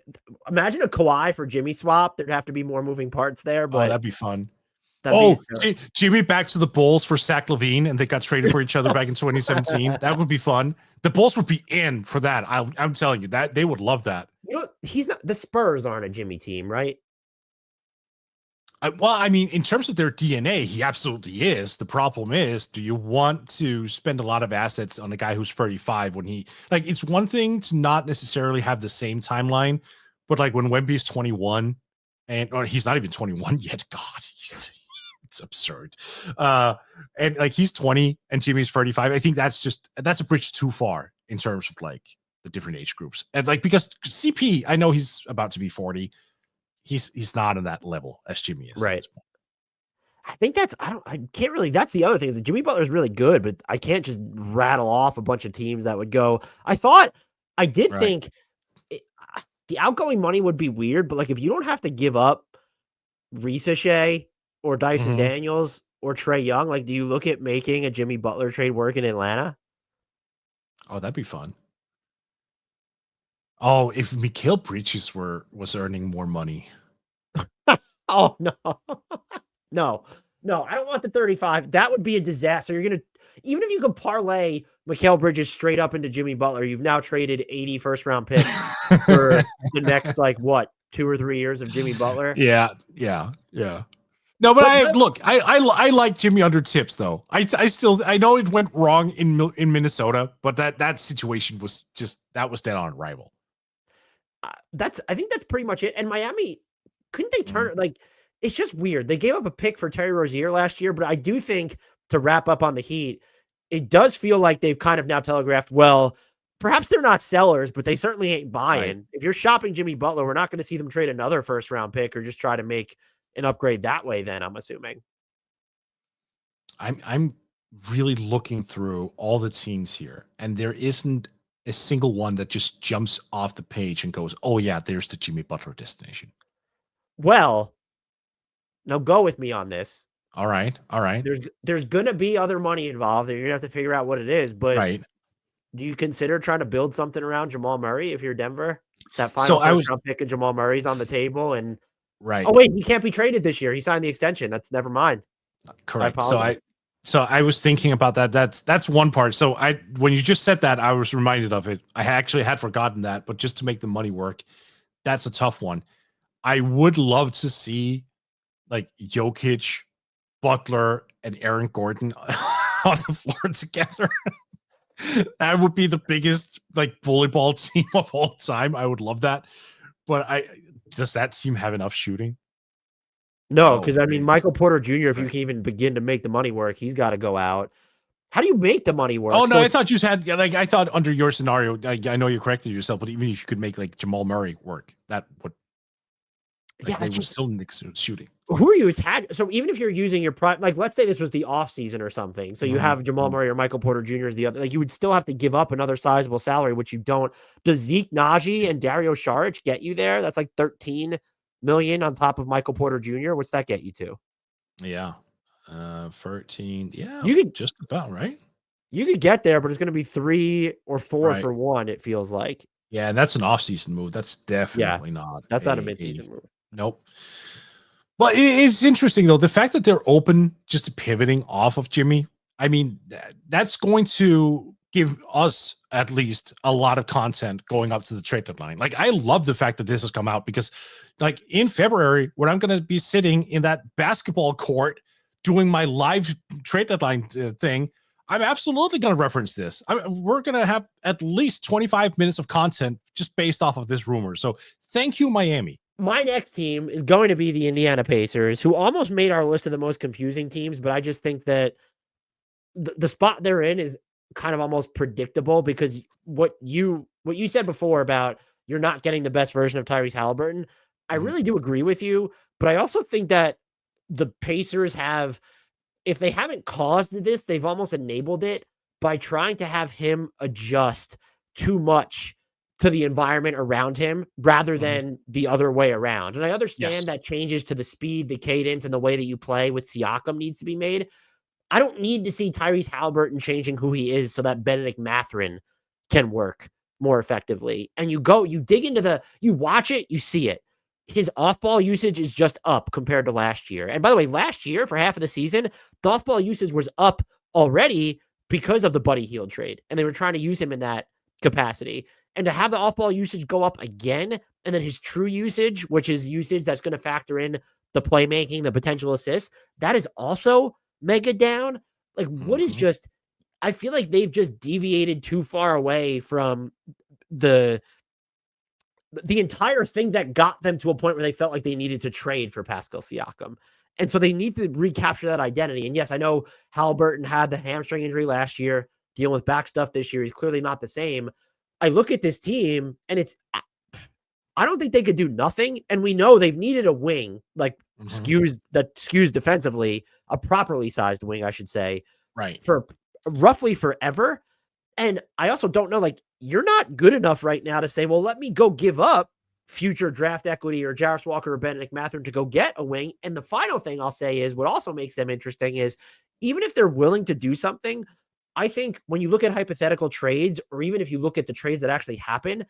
S1: Imagine a Kawhi for Jimmy swap. There'd have to be more moving parts there, but
S2: that'd be fun. Jimmy back to the Bulls for Zach LaVine, and they got traded for each other back in 2017. That would be fun. The Bulls would be in for that. I'm telling you that they would love that.
S1: He's not. The Spurs aren't a Jimmy team, right?
S2: Well, I mean, in terms of their DNA, he absolutely is. The problem is, do you want to spend a lot of assets on a guy who's 35 when it's one thing to not necessarily have the same timeline, but like when Wemby's 21 or he's not even 21 yet. God, it's absurd. And like he's 20 and Jimmy's 35. I think that's a bridge too far in terms of like the different age groups. And like, because CP, I know he's about to be 40. He's not on that level as Jimmy is.
S1: Right. I think that's that's the other thing is that Jimmy Butler is really good, but I can't just rattle off a bunch of teams that would go. I did think the outgoing money would be weird, but like if you don't have to give up Ricochet or Dyson Daniels or Trae Young, like do you look at making a Jimmy Butler trade work in Atlanta?
S2: Oh, that'd be fun. Oh, if Mikal Bridges was earning more money.
S1: Oh no. No, I don't want the 35. That would be a disaster. Even if you could parlay Mikal Bridges straight up into Jimmy Butler, you've now traded 80 first-round picks for the next 2 or 3 years of Jimmy Butler.
S2: Yeah. No, but I like Jimmy under tips though. I know it went wrong in Minnesota, but that situation was dead on arrival.
S1: I think that's pretty much it. And Miami, couldn't they turn it's just weird. They gave up a pick for Terry Rozier last year, but I do think to wrap up on the Heat, it does feel like they've kind of now telegraphed, well, perhaps they're not sellers, but they certainly ain't buying. Right. If you're shopping Jimmy Butler, we're not going to see them trade another first-round pick or just try to make an upgrade that way then, I'm assuming.
S2: I'm really looking through all the teams here, and there isn't a single one that just jumps off the page and goes, oh, yeah, there's the Jimmy Butler destination.
S1: Well, now go with me on this.
S2: All right.
S1: There's going to be other money involved, and you're going to have to figure out what it is. But do you consider trying to build something around Jamal Murray if you're Denver? That final first-round pick of Jamal Murray's on the table, and oh wait, he can't be traded this year. He signed the extension. That's never mind.
S2: Correct. So I was thinking about that. That's one part. So when you just said that, I was reminded of it. I actually had forgotten that, but just to make the money work, that's a tough one. I would love to see like Jokic, Butler, and Aaron Gordon on the floor together. That would be the biggest like volleyball team of all time. I would love that. But does that team have enough shooting?
S1: No, because I mean, Michael Porter Jr., if you can even begin to make the money work, he's got to go out. How do you make the money work?
S2: Oh, no, I thought you had, I thought under your scenario, I know you corrected yourself, but even if you could make like Jamal Murray work, that would. They would still mix shooting.
S1: Who are you attached? So even if you're using your prime, like let's say this was the off season or something, so you have Jamal Murray or Michael Porter Jr. as the other, like you would still have to give up another sizable salary, which you don't. Does Zeke Naji and Dario Saric get you there? That's like $13 million on top of Michael Porter Jr. What's that get you to?
S2: Yeah, 13. Yeah,
S1: you could
S2: just about right.
S1: You could get there, but it's going to be 3 or 4 for one. It feels like.
S2: Yeah, and that's an off-season move. That's definitely not.
S1: That's not a mid-season move.
S2: Nope. Well, it's interesting, though, the fact that they're open just to pivoting off of Jimmy. I mean, that's going to give us at least a lot of content going up to the trade deadline. Like, I love the fact that this has come out because, like, in February, when I'm going to be sitting in that basketball court doing my live trade deadline thing, I'm absolutely going to reference this. We're going to have at least 25 minutes of content just based off of this rumor. So thank you, Miami.
S1: My next team is going to be the Indiana Pacers, who almost made our list of the most confusing teams, but I just think that the spot they're in is kind of almost predictable because what you said before about you're not getting the best version of Tyrese Halliburton, I really do agree with you, but I also think that the Pacers have, if they haven't caused this, they've almost enabled it by trying to have him adjust too much to the environment around him rather than the other way around. And I understand that changes to the speed, the cadence, and the way that you play with Siakam needs to be made. I don't need to see Tyrese Halliburton changing who he is so that Benedict Mathurin can work more effectively. And you dig into you watch it, you see it. His off-ball usage is just up compared to last year. And by the way, last year, for half of the season, the off-ball usage was up already because of the Buddy Hield trade. And they were trying to use him in that capacity. And to have the off-ball usage go up again, and then his true usage, which is usage that's going to factor in the playmaking, the potential assists, that is also mega down. Like, what is just, I feel like they've just deviated too far away from the entire thing that got them to a point where they felt like they needed to trade for Pascal Siakam. And so they need to recapture that identity. And yes, I know Halliburton had the hamstring injury last year, dealing with back stuff this year. He's clearly not the same. I look at this team and I don't think they could do nothing. And we know they've needed a wing, like skews defensively, a properly sized wing, I should say,
S2: right,
S1: for roughly forever. And I also don't know, like, you're not good enough right now to say, well, let me go give up future draft equity or Jarvis Walker or Benedict Mathurin to go get a wing. And the final thing I'll say is what also makes them interesting is even if they're willing to do something, I think when you look at hypothetical trades, or even if you look at the trades that actually happen,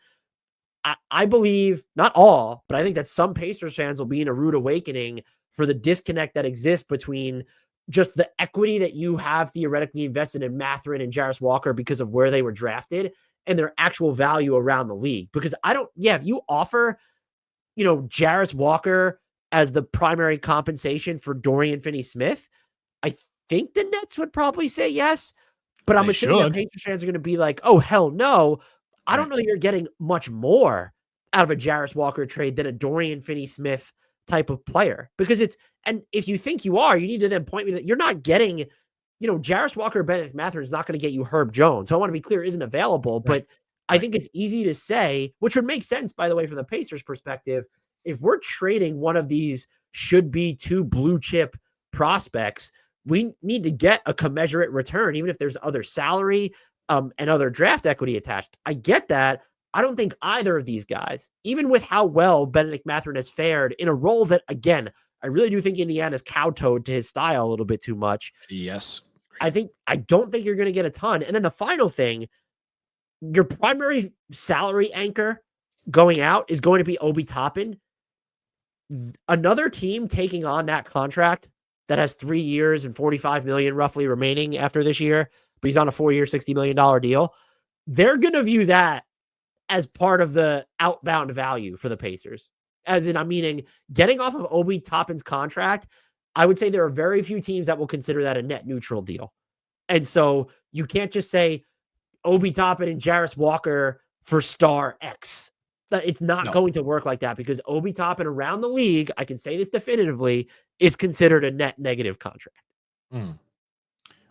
S1: I believe, not all, but I think that some Pacers fans will be in a rude awakening for the disconnect that exists between just the equity that you have theoretically invested in Mathurin and Jarvis Walker because of where they were drafted and their actual value around the league. Because if you offer, Jarvis Walker as the primary compensation for Dorian Finney-Smith, I think the Nets would probably say yes. But I'm assuming that Pacers fans are going to be like, oh, hell no. I don't know that you're getting much more out of a Jarvis Walker trade than a Dorian Finney-Smith type of player. Because and if you think you are, you need to then point me that you're not getting, Jarvis Walker or Benedict Mathurin is not going to get you Herb Jones. So I want to be clear, isn't available. But I think it's easy to say, which would make sense, by the way, from the Pacers perspective, if we're trading one of these should be two blue chip prospects, we need to get a commensurate return, even if there's other salary and other draft equity attached. I get that. I don't think either of these guys, even with how well Benedict Mathurin has fared in a role that, again, I really do think Indiana's kowtowed to his style a little bit too much.
S2: Yes.
S1: I don't think you're going to get a ton. And then the final thing, your primary salary anchor going out is going to be Obi Toppin. Another team taking on that contract that has 3 years and $45 million roughly remaining after this year, but he's on a 4-year, $60 million deal. They're going to view that as part of the outbound value for the Pacers. As in, I'm meaning getting off of Obi Toppin's contract, I would say there are very few teams that will consider that a net neutral deal. And so you can't just say Obi Toppin and Jarvis Walker for star X. It's not going to work like that because Obi Toppin around the league, I can say this definitively, is considered a net negative contract.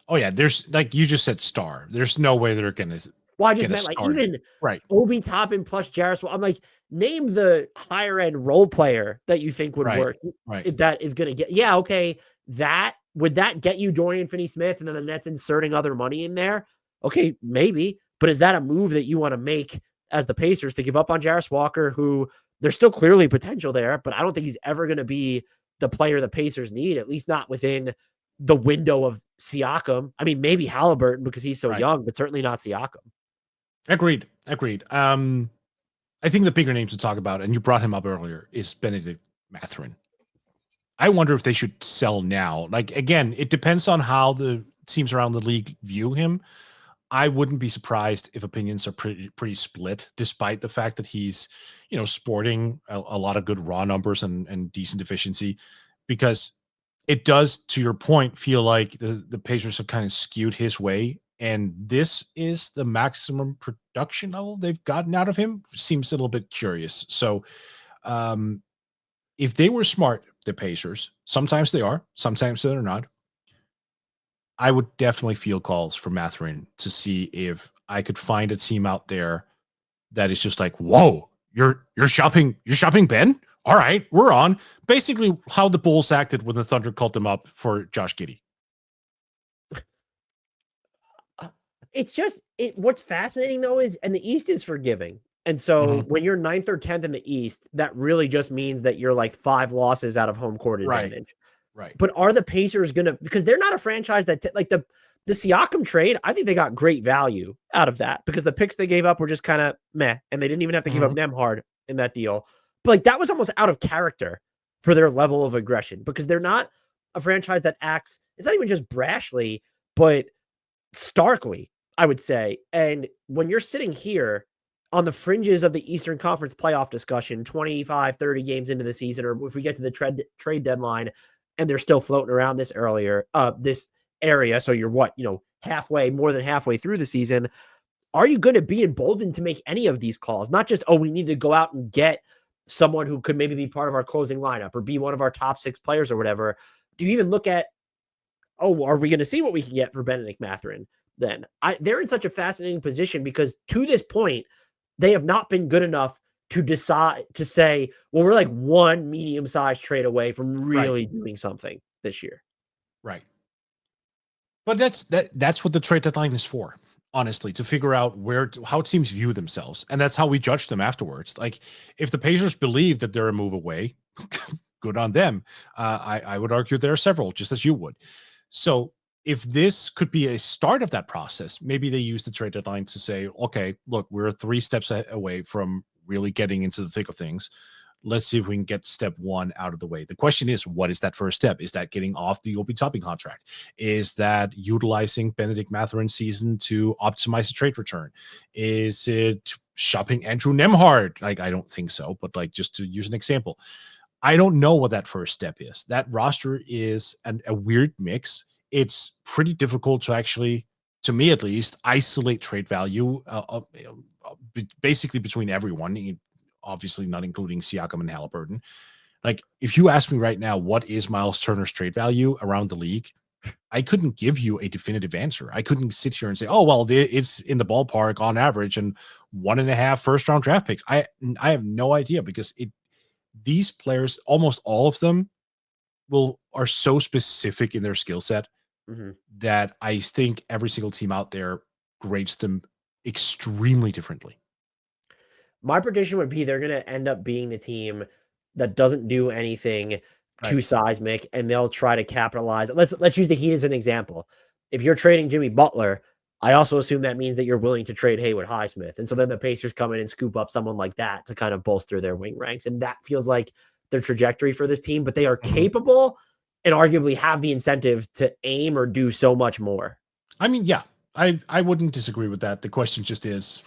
S2: Oh, yeah. There's, like you just said, star. There's no way they're going to.
S1: Well, I just meant like even Obi Toppin plus Jarvis. I'm like, name the higher end role player that you think would work. That is going to get. Yeah, okay. Would that get you Dorian Finney-Smith and then the Nets inserting other money in there? Okay, maybe. But is that a move that you want to make as the Pacers to give up on Jarvis Walker, who there's still clearly potential there, but I don't think he's ever going to be the player the Pacers need, at least not within the window of Siakam. I mean, maybe Halliburton because he's so young, but certainly not Siakam.
S2: Agreed. I think the bigger name to talk about, and you brought him up earlier, is Benedict Mathurin. I wonder if they should sell now. Like, again, it depends on how the teams around the league view him. I wouldn't be surprised if opinions are pretty split, despite the fact that he's, sporting a lot of good raw numbers and decent efficiency, because it does, to your point, feel like the Pacers have kind of skewed his way. And this is the maximum production level they've gotten out of him. Seems a little bit curious. So if they were smart, the Pacers, sometimes they are, sometimes they're not. I would definitely feel calls for Mathurin to see if I could find a team out there that is just like, whoa, you're shopping Ben? All right, we're on. Basically how the Bulls acted when the Thunder called them up for Josh Giddey.
S1: It's just what's fascinating though is, and the East is forgiving. And so when you're 9th or 10th in the East, that really just means that you're like 5 losses out of home court advantage.
S2: Right.
S1: But are the Pacers going to, because they're not a franchise that like the Siakam trade, I think they got great value out of that because the picks they gave up were just kind of meh. And they didn't even have to give up Nembhard in that deal. But like that was almost out of character for their level of aggression because they're not a franchise that acts, it's not even just brashly, but starkly, I would say. And when you're sitting here, on the fringes of the Eastern Conference playoff discussion, 25, 30 games into the season, or if we get to the trade deadline and they're still floating around this area. So you're more than halfway through the season. Are you going to be emboldened to make any of these calls? Not just, we need to go out and get someone who could maybe be part of our closing lineup or be one of our top 6 players or whatever. Do you even look at, are we going to see what we can get for Bennedict Mathurin then? They're in such a fascinating position because to this point, they have not been good enough to decide to say, well, we're like one medium-sized trade away from really doing something this year.
S2: Right. But that's what the trade deadline is for, honestly, to figure out how teams view themselves. And that's how we judge them afterwards. Like, if the Pacers believe that they're a move away, good on them. I would argue there are several, just as you would. So if this could be a start of that process, maybe they use the trade deadline to say, okay, look, we're 3 steps away from really getting into the thick of things. Let's see if we can get step 1 out of the way. The question is, what is that first step? Is that getting off the Obi Toppin contract? Is that utilizing Bennedict Mathurin's season to optimize the trade return? Is it shopping Andrew Nembhard? Like, I don't think so, but like, just to use an example, I don't know what that first step is. That roster is a weird mix. It's pretty difficult to actually, to me at least, isolate trade value basically between everyone, obviously not including Siakam and Halliburton. Like, if you ask me right now, what is Miles Turner's trade value around the league? I couldn't give you a definitive answer. I couldn't sit here and say, oh, well, it's in the ballpark on average and 1.5 first-round draft picks. I have no idea because these players, almost all of them, are so specific in their skill set that I think every single team out there grades them extremely differently.
S1: My prediction would be they're going to end up being the team that doesn't do anything too seismic, and they'll try to capitalize. Let's use the Heat as an example. If you're trading Jimmy Butler, I also assume that means that you're willing to trade Haywood Highsmith. And so then the Pacers come in and scoop up someone like that to kind of bolster their wing ranks. And that feels like their trajectory for this team, but they are capable and arguably have the incentive to aim or do so much more.
S2: I mean, yeah, I wouldn't disagree with that. The question just is,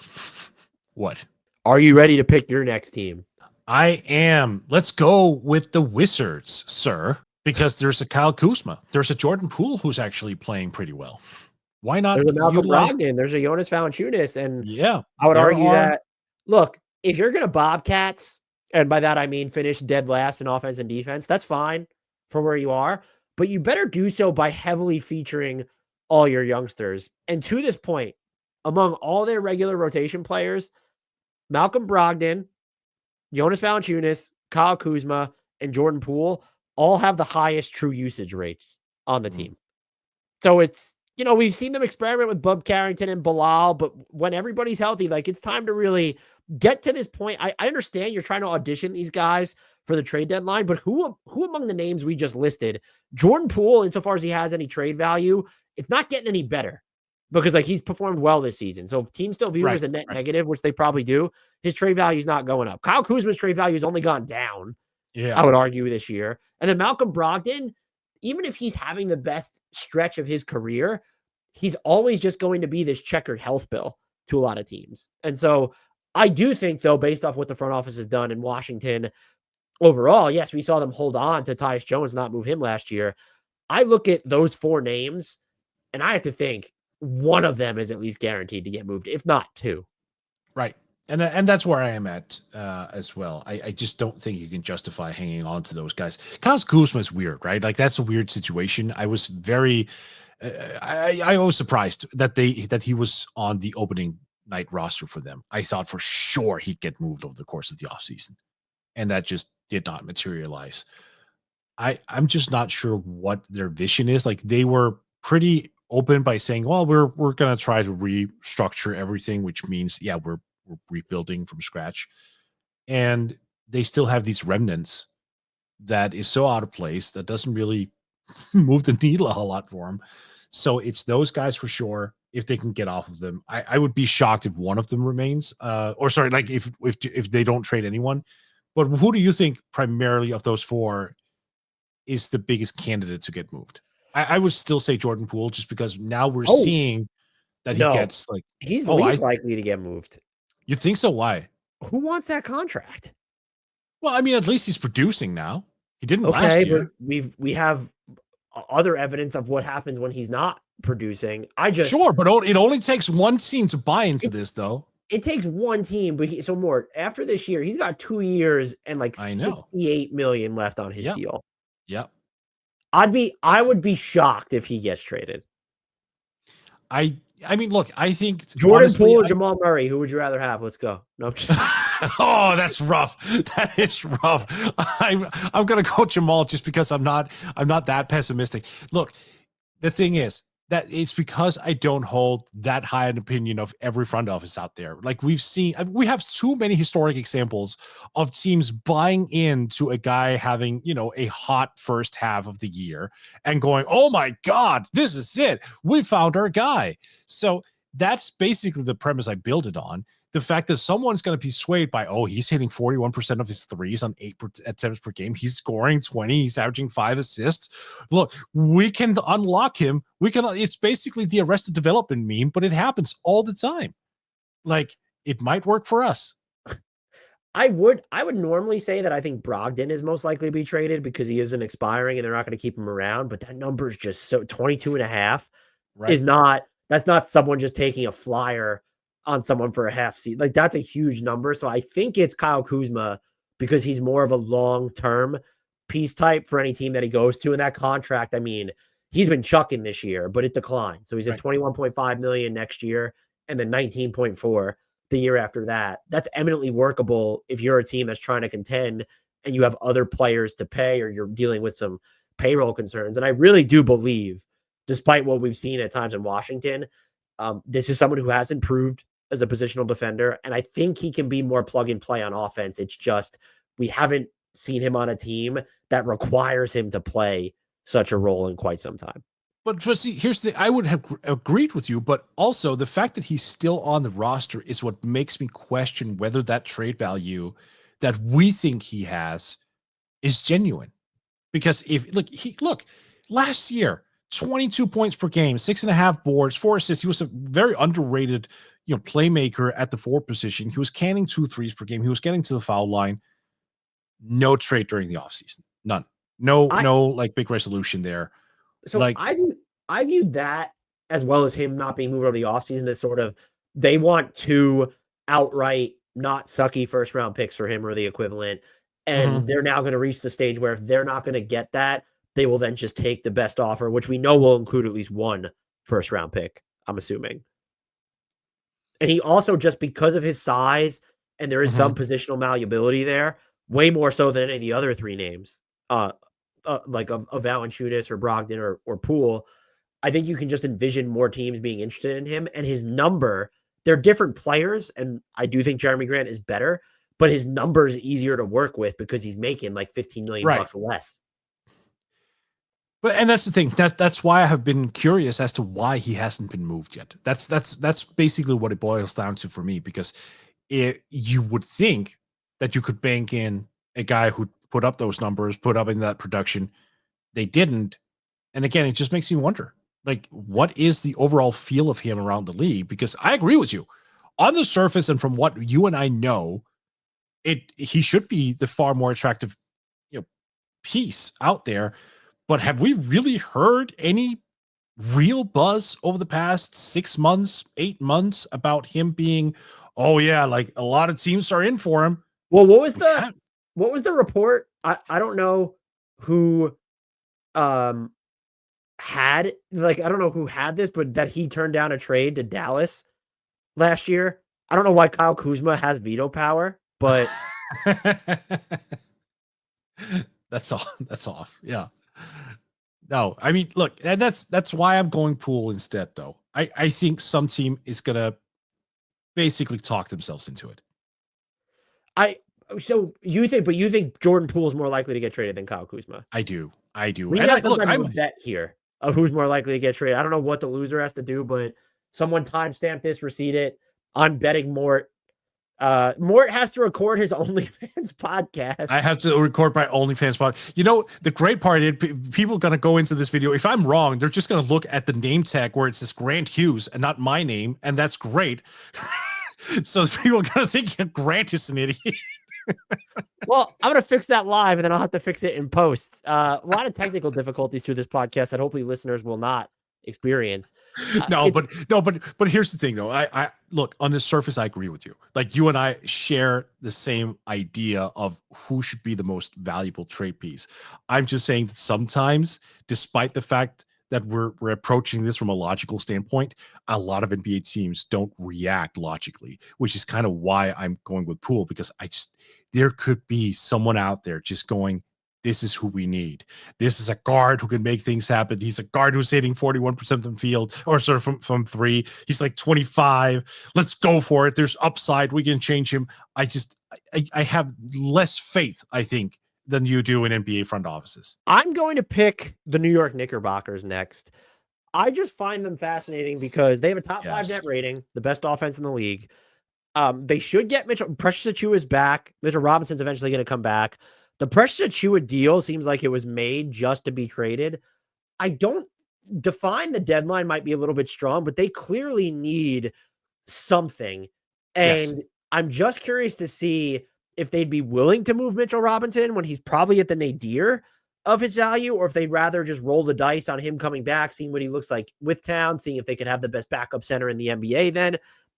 S2: what?
S1: Are you ready to pick your next team?
S2: I am. Let's go with the Wizards, sir, because there's a Kyle Kuzma. There's a Jordan Poole who's actually playing pretty well. Why not?
S1: There's a Malcolm Brogdon. There's a Jonas Valanciunas. And
S2: yeah,
S1: I would argue that, look, if you're going to Bobcats, and by that I mean finish dead last in offense and defense, that's fine for where you are. But you better do so by heavily featuring all your youngsters. And to this point, among all their regular rotation players, Malcolm Brogdon, Jonas Valanciunas, Kyle Kuzma, and Jordan Poole all have the highest true usage rates on the team. So it's, we've seen them experiment with Bub Carrington and Bilal, but when everybody's healthy, like, it's time to really get to this point. I understand you're trying to audition these guys for the trade deadline, but who among the names we just listed, Jordan Poole, insofar as he has any trade value, it's not getting any better. Because like he's performed well this season. So teams still view him as a net negative, which they probably do. His trade value is not going up. Kyle Kuzma's trade value has only gone down. Yeah, I would argue this year. And then Malcolm Brogdon, even if he's having the best stretch of his career, he's always just going to be this checkered health bill to a lot of teams. And so I do think, though, based off what the front office has done in Washington overall, yes, we saw them hold on to Tyus Jones, not move him last year. I look at those 4 names and I have to think, one of them is at least guaranteed to get moved, if not 2.
S2: Right. And that's where I am at as well. I just don't think you can justify hanging on to those guys. Kyle Kuzma is weird, right? Like, that's a weird situation. I was very, I was surprised that he was on the opening night roster for them. I thought for sure he'd get moved over the course of the offseason, and that just did not materialize. I'm just not sure what their vision is. Like, they were pretty open by saying, well, we're going to try to restructure everything, which means, yeah, we're rebuilding from scratch. And they still have these remnants that is so out of place that doesn't really move the needle a whole lot for them. So it's those guys for sure. If they can get off of them, I would be shocked if one of them remains, like if they don't trade anyone. But who do you think primarily of those 4 is the biggest candidate to get moved? I would still say Jordan Poole, just because now we're seeing that he gets like,
S1: he's least likely to get moved.
S2: You think so? Why?
S1: Who wants that contract?
S2: Well, I mean, at least he's producing now. He didn't last
S1: Okay, but
S2: year.
S1: we have other evidence of what happens when he's not producing.
S2: Sure, but it only takes one team to buy into this, though.
S1: It takes one team, but so Mort, after this year, he's got 2 years and like
S2: I know.
S1: 68 million left on his deal.
S2: Yep.
S1: I would be shocked if he gets traded.
S2: I mean, look, I think
S1: Jordan Poole or Jamal Murray, who would you rather have? Let's go. No, I'm just
S2: oh, that's rough. That is rough. I'm gonna go Jamal just because I'm not that pessimistic. Look, the thing is that it's because I don't hold that high an opinion of every front office out there. Like we have too many historic examples of teams buying into a guy having, a hot first half of the year and going, oh my God, this is it. We found our guy. So that's basically the premise I built it on. The fact that someone's going to be swayed by, oh, he's hitting 41% of his threes on 8 attempts per game. He's scoring 20. He's averaging 5 assists. Look, we can unlock him. It's basically the Arrested Development meme, but it happens all the time. Like, it might work for us.
S1: I would normally say that I think Brogdon is most likely to be traded because he isn't expiring and they're not going to keep him around. But that number is just so 22.5 that's not someone just taking a flyer on someone for a half season. Like that's a huge number. So I think it's Kyle Kuzma because he's more of a long-term piece type for any team that he goes to in that contract. I mean, he's been chucking this year, but it declined. So he's at 21.5 million next year and then 19.4 the year after that. That's eminently workable if you're a team that's trying to contend and you have other players to pay or you're dealing with some payroll concerns. And I really do believe, despite what we've seen at times in Washington, this is someone who has improved as a positional defender, and I think he can be more plug and play on offense. It's just we haven't seen him on a team that requires him to play such a role in quite some time.
S2: But see, here's the I would have agreed with you, but also the fact that he's still on the roster is what makes me question whether that trade value that we think he has is genuine. Because last year, 22 points per game, 6.5 boards, 4 assists. He was a very underrated, playmaker at the 4 position. He was canning 2 threes per game. He was getting to the foul line. No trade during the offseason. None. No big resolution there.
S1: So I viewed that as well as him not being moved over the offseason as sort of they want 2 outright not sucky first round picks for him or the equivalent. And they're now going to reach the stage where if they're not going to get that, they will then just take the best offer, which we know will include at least 1 first round pick, I'm assuming. And he also, just because of his size and there is some positional malleability there, way more so than any of the other 3 names, like of Valanciunas or Brogdon or Poole, I think you can just envision more teams being interested in him. And his number, they're different players, and I do think Jeremy Grant is better, but his number is easier to work with because he's making like $15 million bucks less.
S2: And that's the thing. That's why I have been curious as to why he hasn't been moved yet. That's basically what it boils down to for me, because you would think that you could bank in a guy who put up those numbers, put up in that production. They didn't. And again, it just makes me wonder, like, what is the overall feel of him around the league? Because I agree with you. On the surface and from what you and I know, he should be the far more attractive piece out there. But have we really heard any real buzz over the past 6 months, 8 months about him being, oh yeah, like a lot of teams are in for him?
S1: Well, what was the report? I don't know who had, like, I don't know who had this, but that he turned down a trade to Dallas last year. I don't know why Kyle Kuzma has veto power, but
S2: that's off. Yeah. No, I mean, look, and that's why I'm going Poole instead, though. I think some team is gonna basically talk themselves into it.
S1: So you think Jordan Poole is more likely to get traded than Kyle Kuzma?
S2: I do.
S1: We have some type of bet here of who's more likely to get traded. I don't know what the loser has to do, but someone timestamp this, receipt it. I'm betting Mort. Mort has to record his OnlyFans podcast.
S2: I have to record my OnlyFans podcast. The great part is people are going to go into this video. If I'm wrong, they're just going to look at the name tag where it says Grant Hughes and not my name. And that's great. So people are gonna think Grant is an idiot.
S1: Well, I'm going to fix that live and then I'll have to fix it in post. A lot of technical difficulties through this podcast that hopefully listeners will not experience.
S2: But here's the thing though. I look, on the surface, I agree with you. Like, you and I share the same idea of who should be the most valuable trade piece. I'm just saying that sometimes, despite the fact that we're approaching this from a logical standpoint, a lot of NBA teams don't react logically, which is kind of why I'm going with Poole, because there could be someone out there just going, this is who we need. This is a guard who can make things happen. He's a guard who's hitting 41% of the field, or sort of from three. He's like 25. Let's go for it. There's upside. We can change him. I have less faith, I think, than you do in NBA front offices.
S1: I'm going to pick the New York Knickerbockers next. I just find them fascinating because they have a top 5 net rating, the best offense in the league. They should get Precious Achiuwa is back. Mitchell Robinson's eventually going to come back. The Precious Achiuwa deal seems like it was made just to be traded. I don't define the deadline might be a little bit strong, but they clearly need something. And I'm just curious to see if they'd be willing to move Mitchell Robinson when he's probably at the nadir of his value, or if they'd rather just roll the dice on him coming back, seeing what he looks like with town, seeing if they could have the best backup center in the NBA then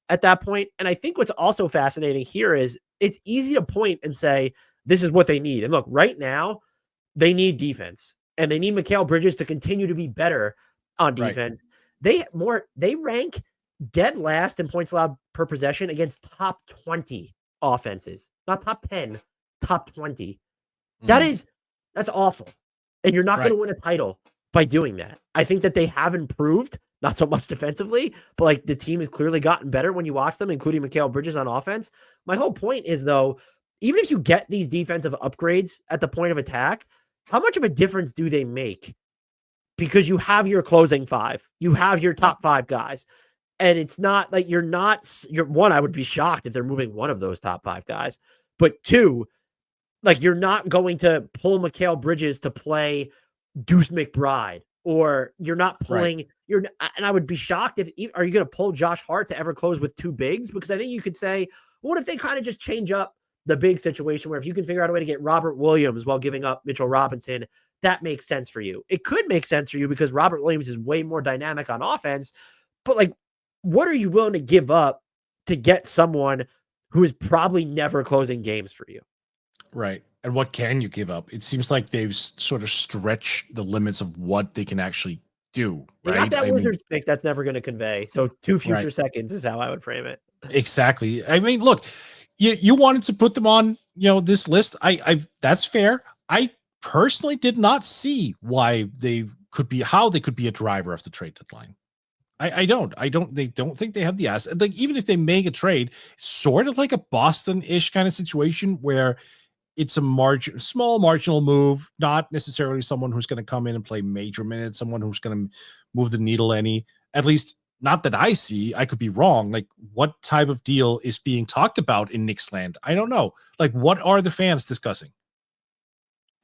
S1: at that point. And I think what's also fascinating here is it's easy to point and say, this is what they need. And look, right now, they need defense, and they need Mikal Bridges to continue to be better on defense. Right. They rank dead last in points allowed per possession against top 20 offenses, not top 10, top 20. That's awful. And you're not going to win a title by doing that. I think that they have improved, not so much defensively, but like the team has clearly gotten better when you watch them, including Mikal Bridges on offense. My whole point is, though, even if you get these defensive upgrades at the point of attack, how much of a difference do they make? Because you have your closing 5, you have your top 5 guys. And it's not like you're one, I would be shocked if they're moving one of those top 5 guys. But 2, like, you're not going to pull Mikal Bridges to play Deuce McBride, or you're not pulling and I would be shocked are you going to pull Josh Hart to ever close with 2 bigs? Because I think you could say, what if they kind of just change up the big situation where if you can figure out a way to get Robert Williams while giving up Mitchell Robinson, that makes sense for you. It could make sense for you because Robert Williams is way more dynamic on offense, but like, what are you willing to give up to get someone who is probably never closing games for you?
S2: Right. And what can you give up? It seems like they've sort of stretched the limits of what they can actually do.
S1: They got that Wizards pick that's never going to convey. So 2 future seconds is how I would frame it.
S2: Exactly. I mean, look, you wanted to put them on, this list. That's fair. I personally did not see why they could be a driver of the trade deadline. They don't think they have the asset. Like, even if they make a trade, sort of like a Boston-ish kind of situation where it's a small marginal move, not necessarily someone who's going to come in and play major minutes, someone who's going to move the needle any, at least not that I see. I could be wrong. Like, what type of deal is being talked about in Knicks land? I don't know. Like, what are the fans discussing?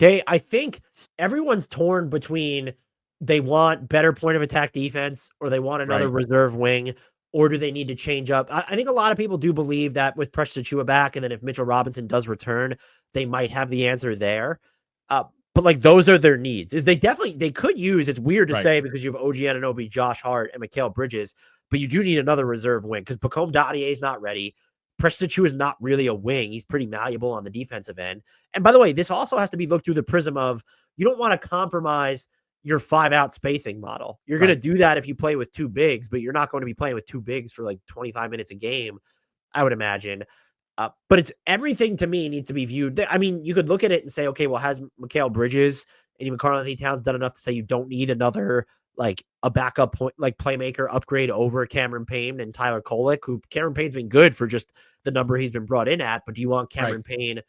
S1: I think everyone's torn between they want better point of attack defense, or they want another reserve wing, or do they need to change up? I think a lot of people do believe that with Precious Achiuwa back, and then if Mitchell Robinson does return, they might have the answer there. But like, those are their needs. They could use, it's weird to say because you have OG Anunoby, Josh Hart, and Mikal Bridges, but you do need another reserve wing because Bacome Dadier is not ready. Precious Achiuwa is not really a wing. He's pretty malleable on the defensive end. And by the way, this also has to be looked through the prism of, you don't want to compromise your 5-out spacing model. You're going to do that if you play with 2 bigs, but you're not going to be playing with 2 bigs for like 25 minutes a game, I would imagine. But it's everything to me needs to be viewed. I mean, you could look at it and say, okay, well, has Mikal Bridges and even Karl-Anthony Towns done enough to say you don't need another, like a backup point, like playmaker upgrade over Cameron Payne and Tyler Kolek, who Cameron Payne's been good for just the number he's been brought in at, but do you want Cameron Payne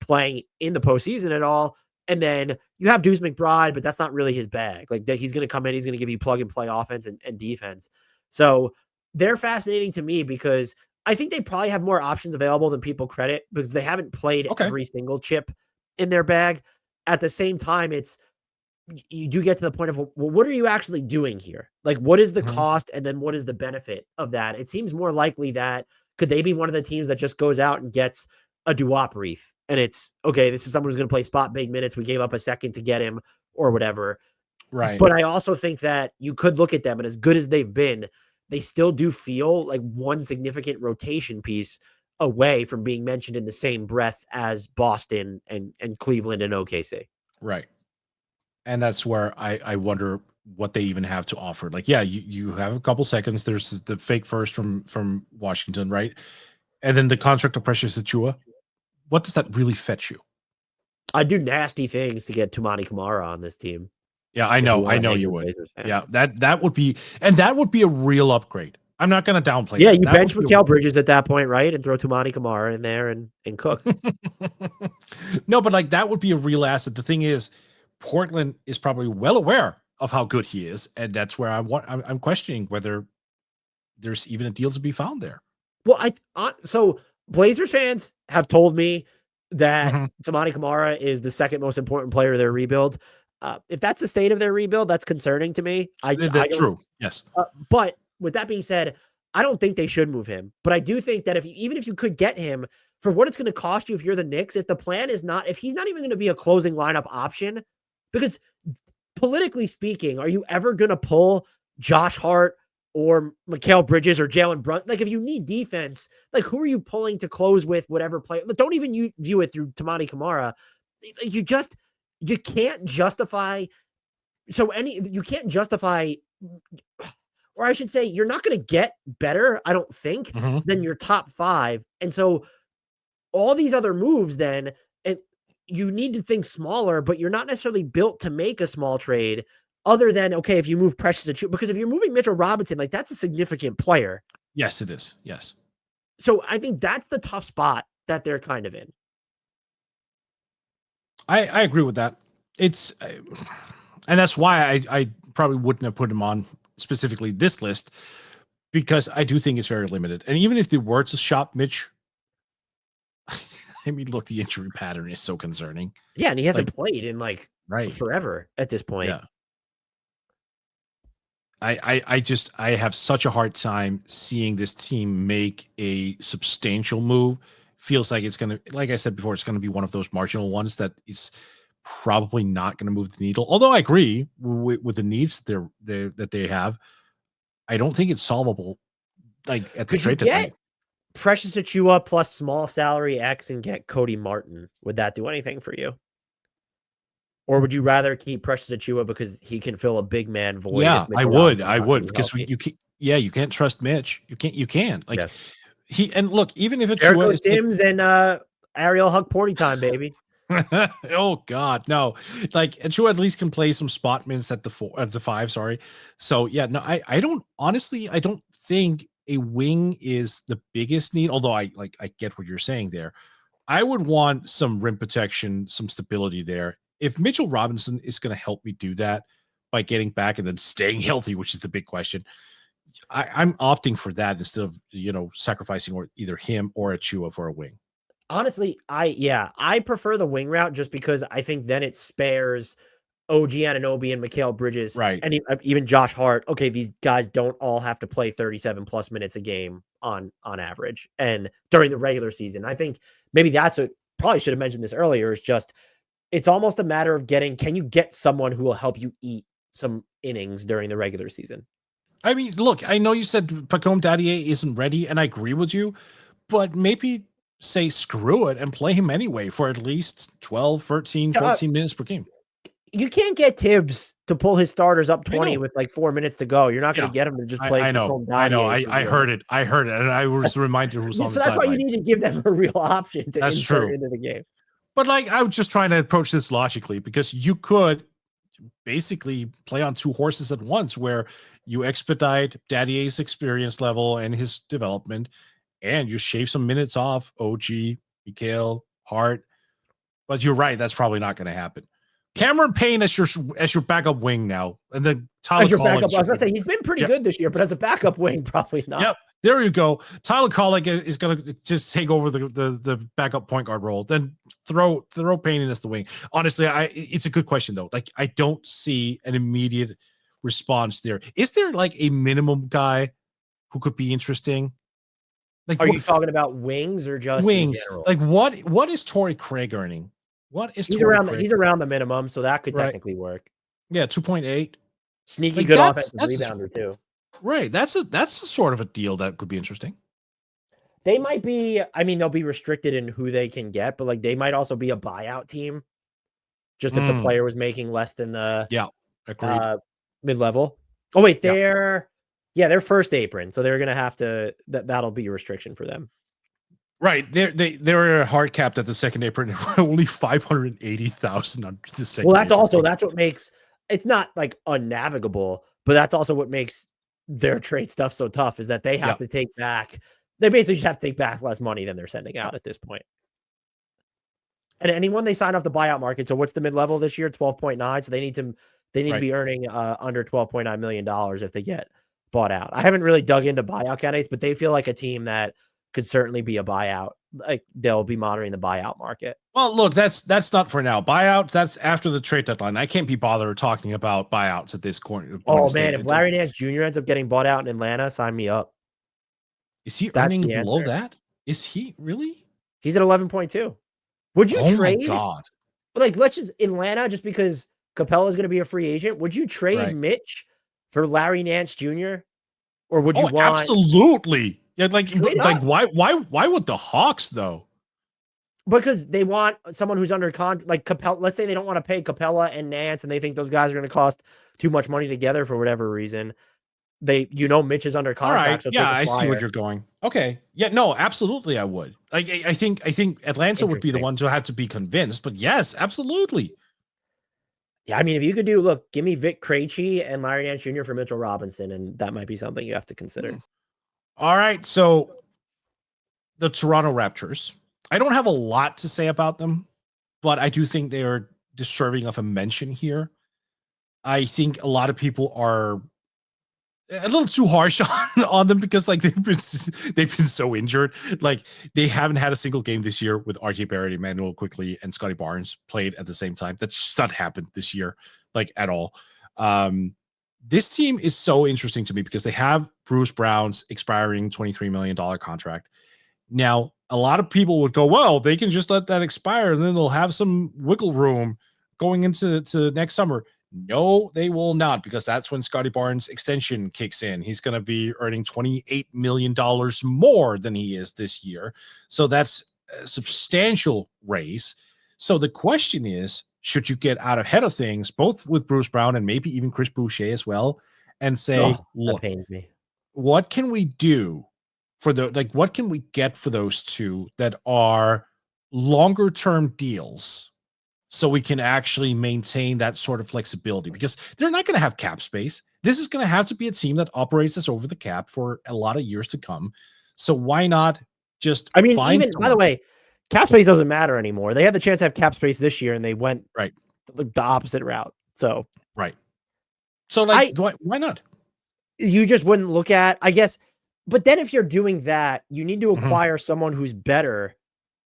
S1: playing in the postseason at all? And then you have Deuce McBride, but that's not really his bag. Like, he's going to come in, he's going to give you plug and play offense and defense. So they're fascinating to me because I think they probably have more options available than people credit because they haven't played every single chip in their bag. At the same time, you do get to the point of, well, what are you actually doing here? Like, what is the cost? And then what is the benefit of that? It seems more likely that Could they be one of the teams that just goes out and gets a Duop Reef? And it's, okay, this is someone who's going to play spot big minutes. We gave up a second to get him or whatever.
S2: Right.
S1: But I also think that you could look at them, and as good as they've been, they still do feel like one significant rotation piece away from being mentioned in the same breath as Boston and Cleveland and OKC.
S2: Right. And that's where I wonder what they even have to offer. Like, yeah, you have a couple seconds. There's the fake first from Washington, right? And then the contract of Precious Achua. What does that really fetch you?
S1: I do nasty things to get Toumani Camara on this team.
S2: Yeah, I know you would. Yeah, that would be a real upgrade. I'm not going to downplay.
S1: Yeah, you bench Mikal Bridges at that point, right, and throw Toumani Camara in there and cook.
S2: No, but like that would be a real asset. The thing is, Portland is probably well aware of how good he is, and that's where I'm questioning whether there's even a deal to be found there.
S1: Well, so Blazers fans have told me that Toumani Camara is the second most important player of their rebuild. If that's the state of their rebuild, that's concerning to me.
S2: That's true. Yes.
S1: But with that being said, I don't think they should move him. But I do think that even if you could get him for what it's going to cost you, if you're the Knicks, if the plan is not, if he's not even going to be a closing lineup option, because politically speaking, are you ever going to pull Josh Hart or Mikal Bridges or Jalen Brunson? Like, if you need defense, like, who are you pulling to close with whatever player? Don't even view it through Toumani Camara. You can't justify. You can't justify, or I should say, you're not going to get better, I don't think, than your top five. And so all these other moves then, and you need to think smaller, but you're not necessarily built to make a small trade other than, okay, if you move Precious Achiuwa, because if you're moving Mitchell Robinson, like, that's a significant player.
S2: Yes, it is. Yes.
S1: So I think that's the tough spot that they're kind of in.
S2: I agree with that. And that's why I probably wouldn't have put him on specifically this list, because I do think it's very limited. And even if they were to shop Mitch, I mean, look, the injury pattern is so concerning.
S1: Yeah, and he hasn't played in
S2: right
S1: forever at this point.
S2: Yeah. I have such a hard time seeing this team make a substantial move. Feels like it's going to, like I said before, it's going to be one of those marginal ones that is probably not going to move the needle. Although I agree with the needs that they have, I don't think it's solvable. Like at the trade deadline.
S1: Precious Achiuwa plus small salary X and get Cody Martin. Would that do anything for you? Or would you rather keep Precious Achiuwa because he can fill a big man void?
S2: Yeah, I would because you can't trust Mitch. You can't like look, even if
S1: Jericho Sims and Ariel Hug-Porty time, baby.
S2: Oh God, no! Like Achiuwa at least can play some spot minutes at the five. Sorry. So yeah, no, I don't think a wing is the biggest need. Although I get what you're saying there. I would want some rim protection, some stability there. If Mitchell Robinson is going to help me do that by getting back and then staying healthy, which is the big question, I'm opting for that instead of sacrificing either him or Achiuwa for a wing.
S1: Honestly, I prefer the wing route just because I think then it spares OG Anunoby and Mikal Bridges,
S2: right,
S1: and even Josh Hart. Okay, these guys don't all have to play 37 plus minutes a game on average, and during the regular season. I think maybe that's what probably should have mentioned this earlier. Is just it's almost a matter of can you get someone who will help you eat some innings during the regular season?
S2: I mean, look, I know you said Pacome Daddier isn't ready, and I agree with you, but maybe say screw it and play him anyway for at least 12, 13, 14 minutes per game.
S1: You can't get Tibbs to pull his starters up 20 with 4 minutes to go. You're not going to get him to just play.
S2: I know. I heard it. And I was reminded who was on the sideline.
S1: That's why you need to give them a real option to insert into the game.
S2: But I was just trying to approach this logically, because you could basically play on two horses at once, where you expedite Daddier's experience level and his development, and you shave some minutes off OG, Mikal, Hart. But you're right, that's probably not going to happen. Cameron Payne as your backup wing now, and then Tyler
S1: as your backup. I was going to say he's been pretty good this year, but as a backup wing, probably not.
S2: Yep. There you go. Tyler Kolek is going to just take over the backup point guard role. Then throw Payne in as the wing. Honestly, it's a good question though. Like, I don't see an immediate response there. Is there a minimum guy who could be interesting? Like
S1: Are you talking about wings or just in
S2: wings?
S1: general?
S2: Like what is Torrey Craig earning? What is
S1: He's
S2: Torrey
S1: around
S2: Craig?
S1: the minimum, so that could
S2: Right.
S1: technically work.
S2: Yeah, 2.8.
S1: Sneaky
S2: Like
S1: good offensive
S2: that's
S1: rebounder too.
S2: right. That's a sort of a deal that could be interesting.
S1: They might be, I mean, they'll be restricted in who they can get, but like they might also be a buyout team. Just if the player was making less than the
S2: Yeah, agreed.
S1: mid-level. Oh wait,
S2: Yeah.
S1: they're first apron, so they're gonna have to that'll be a restriction for them.
S2: Right. They're hard capped at the second apron. Only 580,000 under the second.
S1: Well,
S2: apron.
S1: that's what makes it's not like unnavigable, but that's also what makes their trade stuff so tough is that they have to take back. They basically just have to take back less money than they're sending out at this point. And anyone they sign off the buyout market. So what's the mid-level this year? 12.9. So they need to be earning under $12.9 million if they get bought out. I haven't really dug into buyout candidates, but they feel like a team that could certainly be a buyout. Like they'll be monitoring the buyout market.
S2: Well, look, that's not for now. Buyouts, that's after the trade deadline. I can't be bothered talking about buyouts at this point.
S1: Oh man, if Larry Nance Jr. ends up getting bought out in Atlanta, sign me up.
S2: Is he earning below that? Is he really?
S1: He's at 11.2. Would you trade?
S2: Oh my God.
S1: Like, let's just Atlanta, just because Capella is going to be a free agent. Would you trade Mitch for Larry Nance Jr.? Or would you want
S2: absolutely? Yeah, like why would the Hawks though?
S1: Because they want someone who's under contract, like Capella. Let's say they don't want to pay Capella and Nance, and they think those guys are going to cost too much money together for whatever reason. Mitch is under contract.
S2: All right.
S1: So
S2: yeah, I see where you're going. Okay. Yeah, no, absolutely. I would. Like, I think Atlanta would be the ones who had to be convinced, but yes, absolutely.
S1: Yeah, I mean, if you could give me Vic Krejci and Larry Nance Jr. for Mitchell Robinson, and that might be something you have to consider.
S2: All right. So the Toronto Raptors, I don't have a lot to say about them, but I do think they are deserving of a mention here. I think a lot of people are a little too harsh on them because like they've been so injured. Like they haven't had a single game this year with RJ Barrett, Emmanuel Quickly, and Scotty Barnes played at the same time. That's just not happened this year, like at all. This team is so interesting to me because they have Bruce Brown's expiring $23 million contract. Now, a lot of people would go, well, they can just let that expire and then they'll have some wiggle room going into next summer. No, they will not, because that's when Scotty Barnes' extension kicks in. He's going to be earning $28 million more than he is this year. So that's a substantial raise. So the question is, should you get out ahead of things, both with Bruce Brown and maybe even Chris Boucher as well, and say, look,
S1: that pains me.
S2: What can we do for what can we get for those two that are longer term deals? So we can actually maintain that sort of flexibility, because they're not going to have cap space. This is going to have to be a team that operates us over the cap for a lot of years to come. So why not just
S1: by the way, cap space doesn't matter anymore. They had the chance to have cap space this year and they went the opposite route. So
S2: So why not?
S1: You just wouldn't look at, I guess, but then if you're doing that, you need to acquire someone who's better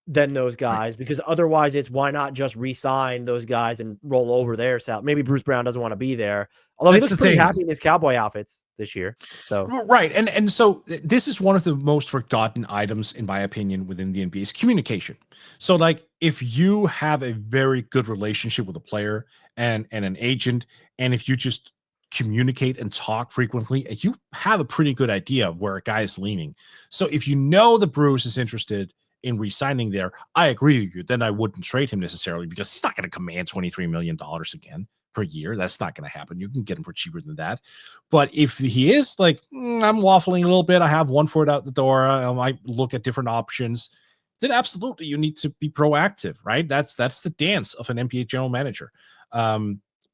S1: than those guys, because otherwise it's why not just re-sign those guys and roll over their salary. Maybe Bruce Brown doesn't want to be there, although he looks pretty happy in his cowboy outfits this year. So
S2: and so this is one of the most forgotten items, in my opinion, within the NBA is communication. So like if you have a very good relationship with a player and an agent, and if you just communicate and talk frequently, you have a pretty good idea of where a guy is leaning. So if you know that Bruce is interested in re-signing there, I agree with you. Then I wouldn't trade him necessarily, because he's not going to command $23 million again per year. That's not going to happen. You can get him for cheaper than that. But if he is like, I'm waffling a little bit, I have one foot out the door, I might look at different options, then absolutely you need to be proactive, right? That's the dance of an NBA general manager.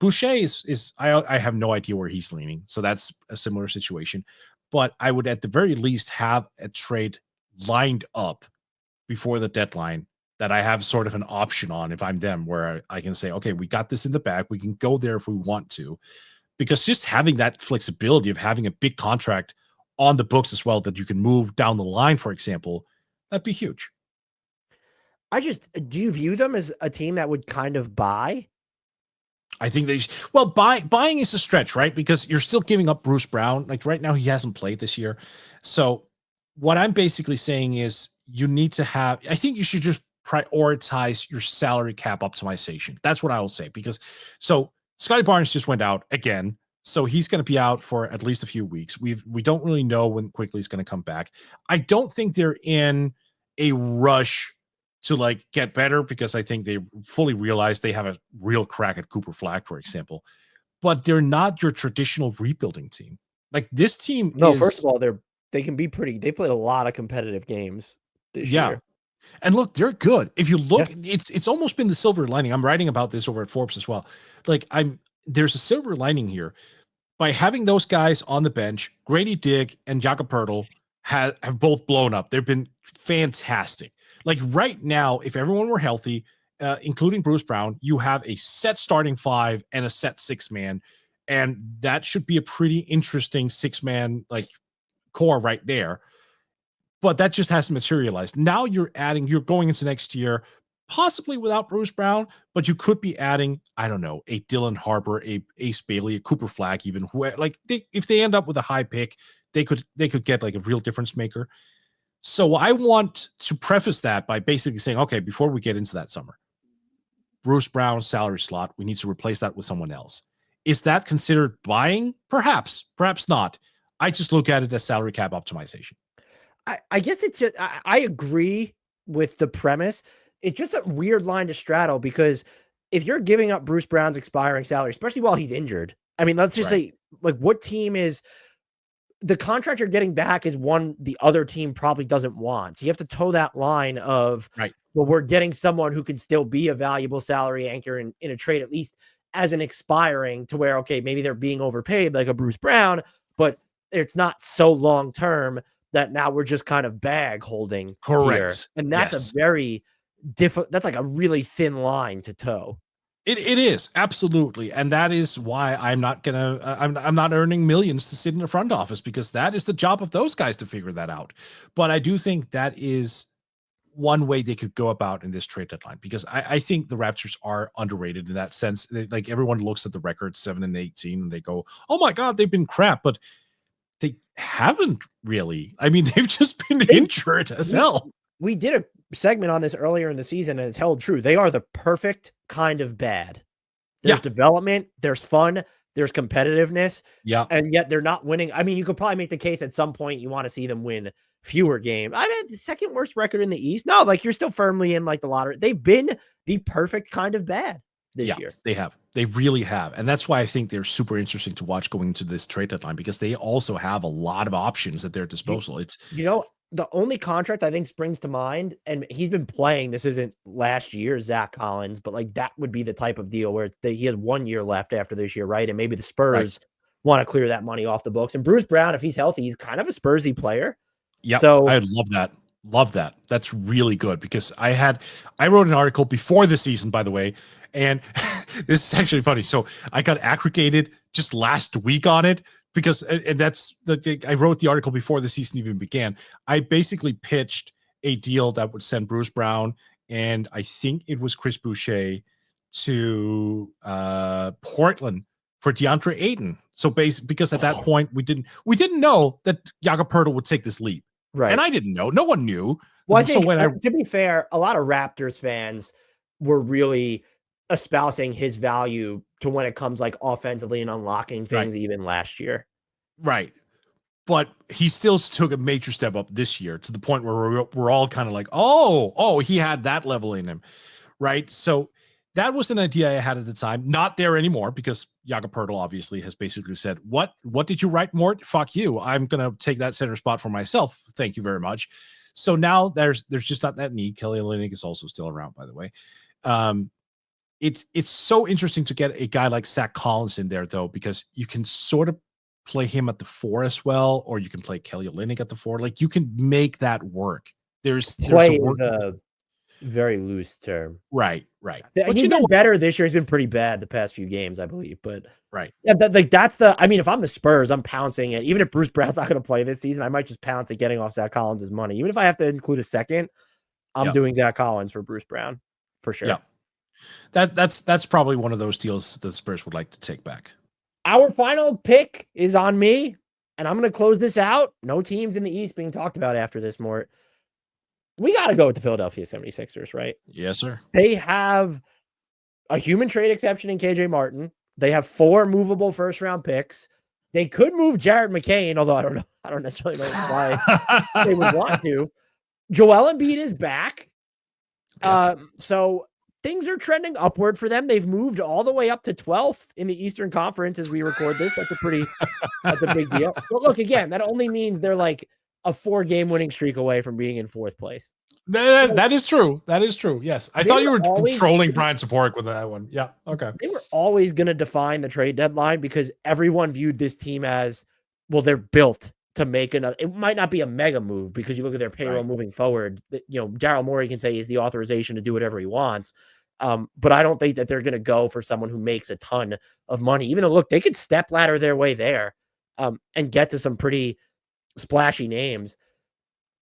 S2: Boucher is I have no idea where he's leaning. So that's a similar situation. But I would at the very least have a trade lined up before the deadline that I have sort of an option on if I'm them, where I can say, okay, we got this in the bag. We can go there if we want to, because just having that flexibility of having a big contract on the books as well that you can move down the line, for example, that'd be huge.
S1: Do you view them as a team that would kind of buy?
S2: I think buying is a stretch, right? Because you're still giving up Bruce Brown. Like right now, he hasn't played this year. So what I'm basically saying is you need to have, I think you should just prioritize your salary cap optimization. That's what I will say. Because so Scotty Barnes just went out again. So he's going to be out for at least a few weeks. We don't really know when quickly he's going to come back. I don't think they're in a rush to like get better because I think they fully realize they have a real crack at Cooper Flag, for example. But they're not your traditional rebuilding team. Like this team
S1: No,
S2: is,
S1: first of all, they can be pretty. They played a lot of competitive games this
S2: yeah.
S1: year.
S2: And look, they're good. If you look,
S1: Yeah.
S2: it's almost been the silver lining. I'm writing about this over at Forbes as well. Like there's a silver lining here by having those guys on the bench. Grady Dick and Jakob Pertl have both blown up. They've been fantastic. Like right now, if everyone were healthy, including Bruce Brown, you have a set starting 5 and a set 6-man, and that should be a pretty interesting 6-man like core right there. But that just hasn't materialized. Now you're going into next year, possibly without Bruce Brown, but you could be adding, I don't know, a Dylan Harper, a Ace Bailey, a Cooper Flag, even who like if they end up with a high pick, they could get like a real difference maker. So I want to preface that by basically saying, okay, before we get into that summer, Bruce Brown salary slot, we need to replace that with someone else. Is that considered buying? Perhaps not. I just look at it as salary cap optimization.
S1: I guess it's just, I agree with the premise. It's just a weird line to straddle because if you're giving up Bruce Brown's expiring salary, especially while he's injured, I mean, let's just say, like, what team is the contract you're getting back is one the other team probably doesn't want. So you have to toe that line of, well, we're getting someone who can still be a valuable salary anchor in a trade, at least as an expiring, to where, okay, maybe they're being overpaid like a Bruce Brown, but it's not so long term that now we're just kind of bag holding here. And that's a very different, that's like a really thin line to toe.
S2: It is absolutely. And that is why I'm not earning millions to sit in the front office, because that is the job of those guys to figure that out. But I do think that is one way they could go about in this trade deadline, because I think the Raptors are underrated in that sense. Like everyone looks at the record 7-18 and they go, oh my God, they've been crap. But they haven't really. I mean, they've just been injured as hell.
S1: We did a segment on this earlier in the season, and it's held true. They are the perfect kind of bad. There's development, there's fun, there's competitiveness, and yet they're not winning. I mean, you could probably make the case at some point you want to see them win fewer games. I mean, the second worst record in the East. No, like you're still firmly in like the lottery. They've been the perfect kind of bad this year.
S2: They have. They really have. And that's why I think they're super interesting to watch going into this trade deadline, because they also have a lot of options at their disposal.
S1: The only contract I think springs to mind, and he's been playing, this isn't last year, Zach Collins, but like that would be the type of deal where he has 1 year left after this year, right? And maybe the Spurs want to clear that money off the books. And Bruce Brown, if he's healthy, he's kind of a Spursy player.
S2: Yeah,
S1: so
S2: I love that. Love that. That's really good, because I wrote an article before the season, by the way, and this is actually funny. So I got aggregated just last week on it, because, and that's I wrote the article before the season even began. I basically pitched a deal that would send Bruce Brown and I think it was Chris Boucher to Portland for DeAndre Ayton. So because at that point we didn't know that Jakob Pertl would take this leap.
S1: Right.
S2: And I didn't know. No one knew.
S1: Well, I think, to be fair, a lot of Raptors fans were really espousing his value to when it comes like offensively and unlocking things even last year.
S2: Right. But he still took a major step up this year to the point where we're all kind of like, oh, he had that level in him. Right. So that was an idea I had at the time. Not there anymore, because Jakob Pertl obviously has basically said, what did you write, Mort? Fuck you. I'm going to take that center spot for myself. Thank you very much. So now there's just not that need. Kelly Olynyk is also still around, by the way. It's so interesting to get a guy like Zach Collins in there, though, because you can sort of play him at the 4 as well, or you can play Kelly Olynyk at the 4. Like you can make that work. There's
S1: a very loose term.
S2: Right.
S1: But he's been better this year. He's been pretty bad the past few games, I believe. But
S2: yeah,
S1: I mean, if I'm the Spurs, I'm pouncing it. Even if Bruce Brown's not going to play this season, I might just pounce at getting off Zach Collins' money. Even if I have to include a second, I'm doing Zach Collins for Bruce Brown for sure.
S2: Yeah. That's probably one of those deals the Spurs would like to take back.
S1: Our final pick is on me. and I'm going to close this out. No teams in the East being talked about after this, Mort. We got to go with the Philadelphia 76ers, right?
S2: Yes, sir.
S1: They have a human trade exception in KJ Martin. They have 4 movable first round picks. They could move Jared McCain, although I don't know. I don't necessarily know why they would want to. Joel Embiid is back.
S2: Yeah.
S1: So things are trending upward for them. They've moved all the way up to 12th in the Eastern Conference as we record this. That's a big deal. But look, again, that only means they're like a 4-game winning streak away from being in 4th place.
S2: That is true. That is true. Yes. I thought you were trolling Brian Saporik with that one. Yeah. Okay.
S1: They were always going to define the trade deadline because everyone viewed this team as, well, they're built to make another. It might not be a mega move because you look at their payroll moving forward. Daryl Morey can say he's the authorization to do whatever he wants. But I don't think that they're going to go for someone who makes a ton of money, even though, look, they could step ladder their way there and get to some pretty splashy names.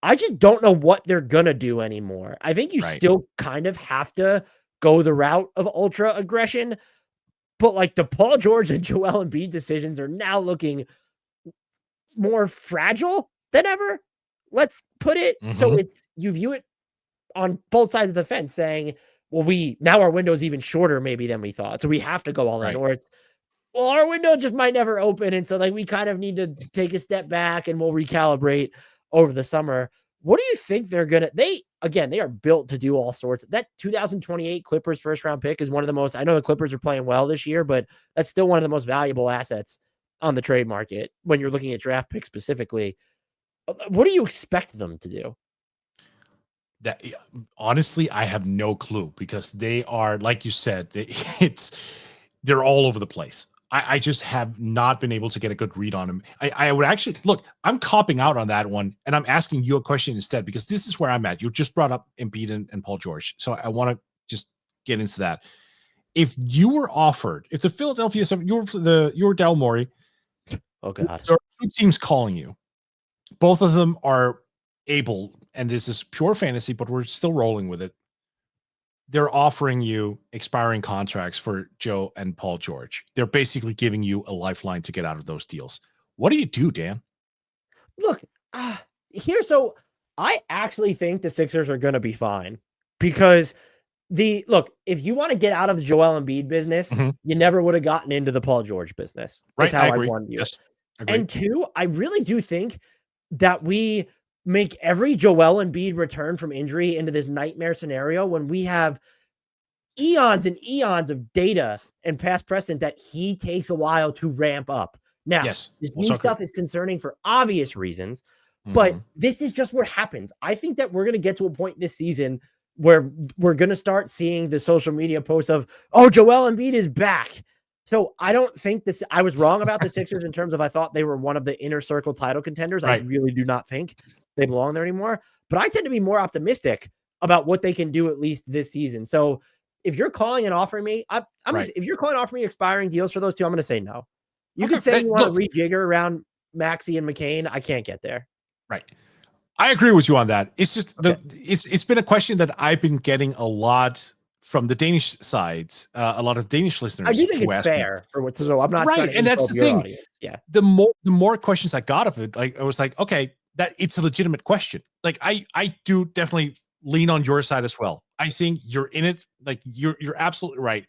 S1: I just don't know what they're going to do anymore. I think you still kind of have to go the route of ultra aggression, but like the Paul George and Joel Embiid decisions are now looking more fragile than ever. Let's put it. So you view it on both sides of the fence saying, well, now our window is even shorter maybe than we thought. So we have to go all in, or it's, well, our window just might never open. And so like, we kind of need to take a step back and we'll recalibrate over the summer. What do you think they're going to, they are built to do all sorts. That 2028 Clippers first round pick is one of the most, I know the Clippers are playing well this year, but that's still one of the most valuable assets on the trade market when you're looking at draft picks specifically. What do you expect them to do?
S2: That honestly, I have no clue because they are, like you said, they're all over the place. I just have not been able to get a good read on them. I would actually look, I'm copping out on that one, and I'm asking you a question instead because this is where I'm at. You just brought up Embiid and Paul George, so I want to just get into that. If you were offered, if the Philadelphia, you're Daryl Morey,
S1: oh god,
S2: there are 2 teams calling you. Both of them are able, and this is pure fantasy, but we're still rolling with it. They're offering you expiring contracts for Joe and Paul George. They're basically giving you a lifeline to get out of those deals. What do you do, Dan?
S1: Look, so I actually think the Sixers are going to be fine because if you want to get out of the Joel Embiid business, you never would have gotten into the Paul George business.
S2: Right.
S1: How I agree. Yes, and 2, I really do think that we make every Joel Embiid return from injury into this nightmare scenario when we have eons and eons of data and past precedent that he takes a while to ramp up. Now, this knee stuff is concerning for obvious reasons, but this is just what happens. I think that we're going to get to a point this season where we're going to start seeing the social media posts of, oh, Joel Embiid is back. So I don't think I was wrong about the Sixers in terms of I thought they were one of the inner circle title contenders. I really do not think they belong there anymore, but I tend to be more optimistic about what they can do at least this season. So if you're calling and offering me, if you're calling and offering me expiring deals for those 2, I'm going to say no. You could say you want to rejigger around Maxey and McCain. I can't get there.
S2: Right. I agree with you on that. It's just it's been a question that I've been getting a lot from the Danish sides, a lot of Danish listeners.
S1: I do think it's fair for what. So I'm not
S2: right, and that's the thing.
S1: Audience. Yeah.
S2: The more questions I got of it, like I was like, okay, that it's a legitimate question. Like I do definitely lean on your side as well. I think you're in it. Like you're absolutely right.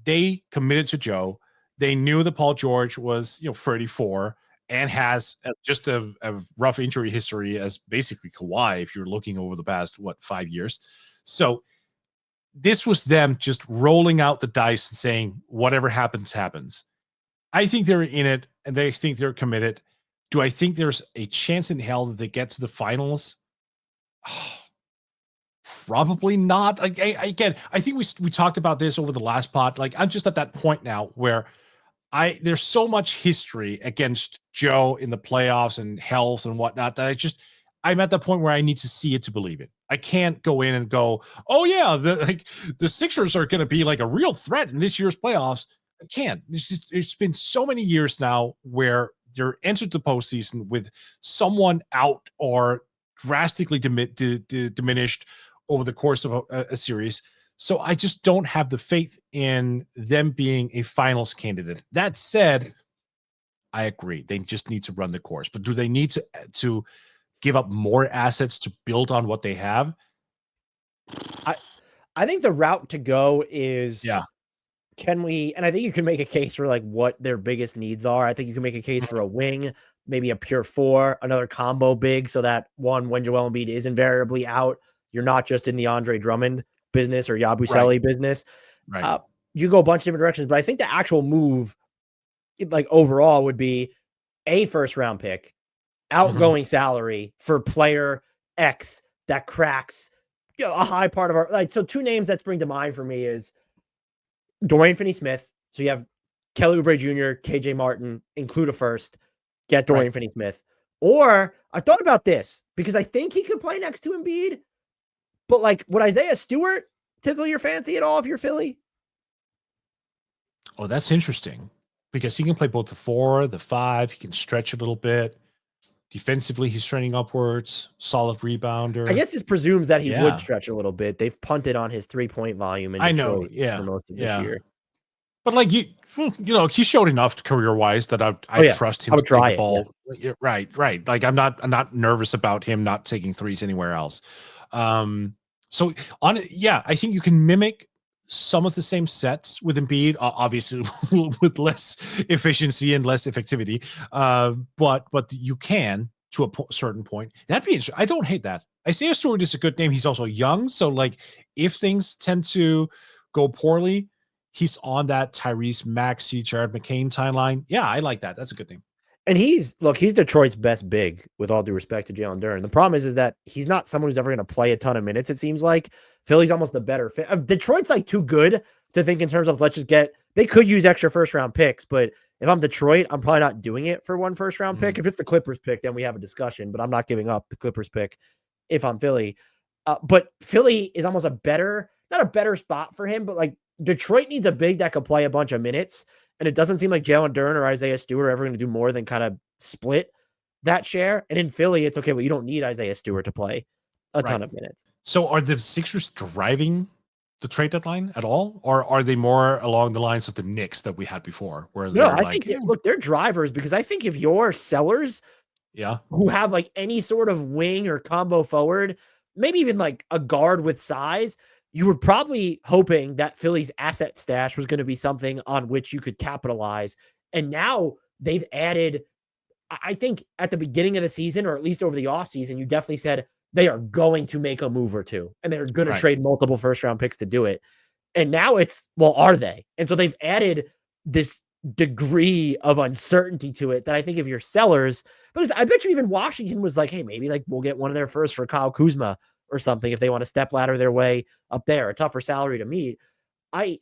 S2: They committed to Joe. They knew that Paul George was 34 and has just a rough injury history as basically Kawhi. If you're looking over the past 5 years, so this was them just rolling out the dice and saying whatever happens happens. I think they're in it and they think they're committed. Do I think there's a chance in hell that they get to the finals? Oh, probably not. Like again, I think we talked about this over the last pod. Like I'm just at that point now where there's so much history against Joe in the playoffs and health and whatnot that I'm at the point where I need to see it to believe it. I can't go in and go, oh yeah, the Sixers are going to be like a real threat in this year's playoffs. I can't. It's been so many years now where they're entered the postseason with someone out or drastically diminished over the course of a series. So I just don't have the faith in them being a finals candidate. That said, I agree. They just need to run the course. But do they need to give up more assets to build on what they have?
S1: I think the route to go is,
S2: Yeah.
S1: can we, and I think you can make a case for like what their biggest needs are. I think you can make a case for a wing, maybe a pure 4, another combo big, so that when Joel Embiid is invariably out, you're not just in the Andre Drummond business or Yabusele business.
S2: Right.
S1: You go a bunch of different directions, but I think the actual move, like overall, would be a first round pick, outgoing salary for player X that cracks, a high part of our, like, so 2 names that spring to mind for me is Dorian Finney-Smith. So you have Kelly Oubre Jr., KJ Martin, include a first, get Dorian Finney-Smith. Or I thought about this because I think he could play next to Embiid, but like, would Isaiah Stewart tickle your fancy at all if you're Philly?
S2: Oh, that's interesting because he can play both the 4, the 5. He can stretch a little bit. Defensively, he's trending upwards. Solid rebounder.
S1: I guess this presumes that he would stretch a little bit. They've punted on his 3-point volume in Detroit for most of this year.
S2: But like he showed enough career-wise that I trust him to take the ball. Yeah. Right. Like I'm not nervous about him not taking threes anywhere else. I think you can mimic some of the same sets with Embiid, obviously with less efficiency and less effectivity. But you can to a certain point. That'd be interesting. I don't hate that. Isaiah Stewart is a good name. He's also young, so like if things tend to go poorly, he's on that Tyrese Maxey, Jared McCain timeline. Yeah, I like that. That's a good thing.
S1: And he's Detroit's best big, with all due respect to Jalen Duren. The problem is that he's not someone who's ever going to play a ton of minutes, it seems like. Philly's almost the better fit. Detroit's like too good to think in terms of they could use extra first-round picks, but if I'm Detroit, I'm probably not doing it for one first-round pick. If it's the Clippers pick, then we have a discussion, but I'm not giving up the Clippers pick if I'm Philly. But Philly is almost not a better spot for him, but like Detroit needs a big that could play a bunch of minutes. And it doesn't seem like Jalen Duren or Isaiah Stewart are ever going to do more than kind of split that share. And in Philly, it's okay, well, you don't need Isaiah Stewart to play a ton of minutes.
S2: So are the Sixers driving the trade deadline at all? Or are they more along the lines of the Knicks that we had before? Where
S1: I think they're drivers, because I think if you're sellers who have like any sort of wing or combo forward, maybe even like a guard with size, you were probably hoping that Philly's asset stash was going to be something on which you could capitalize. And now they've added, I think at the beginning of the season, or at least over the offseason, you definitely said they are going to make a move or two, and they're going to trade multiple first-round picks to do it. And now it's, well, are they? And so they've added this degree of uncertainty to it that I think if you're sellers, because I bet you even Washington was like, hey, maybe like we'll get one of their first for Kyle Kuzma or something if they want to step ladder their way up there, a tougher salary to meet. I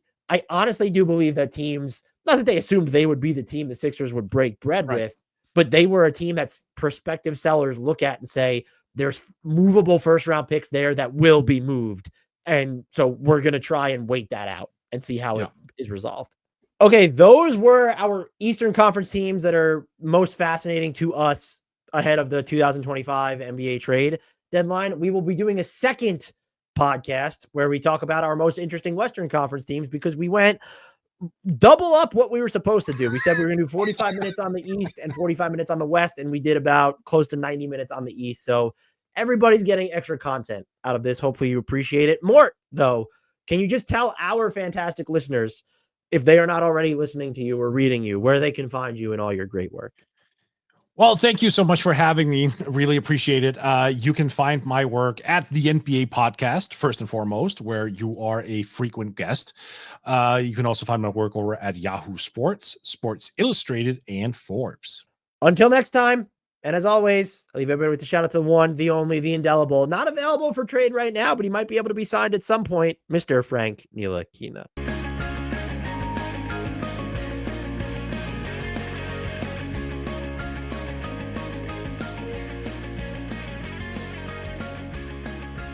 S1: honestly do believe that teams, not that they assumed they would be the team the Sixers would break bread with, but they were a team that prospective sellers look at and say, there's movable first-round picks there that will be moved. And so we're going to try and wait that out and see how it is resolved. Okay, those were our Eastern Conference teams that are most fascinating to us ahead of the 2025 NBA trade deadline. We will be doing a second podcast where we talk about our most interesting Western Conference teams, because we went double up what we were supposed to do. We said we were going to do 45 minutes on the East and 45 minutes on the West, and we did about close to 90 minutes on the East. So everybody's getting extra content out of this. Hopefully you appreciate it. Mort, though, can you just tell our fantastic listeners, if they are not already listening to you or reading you, where they can find you and all your great work?
S2: Well, thank you so much for having me. Really appreciate it. You can find my work at the NBA podcast, first and foremost, where you are a frequent guest. You can also find my work over at Yahoo Sports, Sports Illustrated, and Forbes.
S1: Until next time, and as always, I'll leave everybody with the shout out to the one, the only, the indelible, not available for trade right now, but he might be able to be signed at some point, Mr. Frank Ntilikina.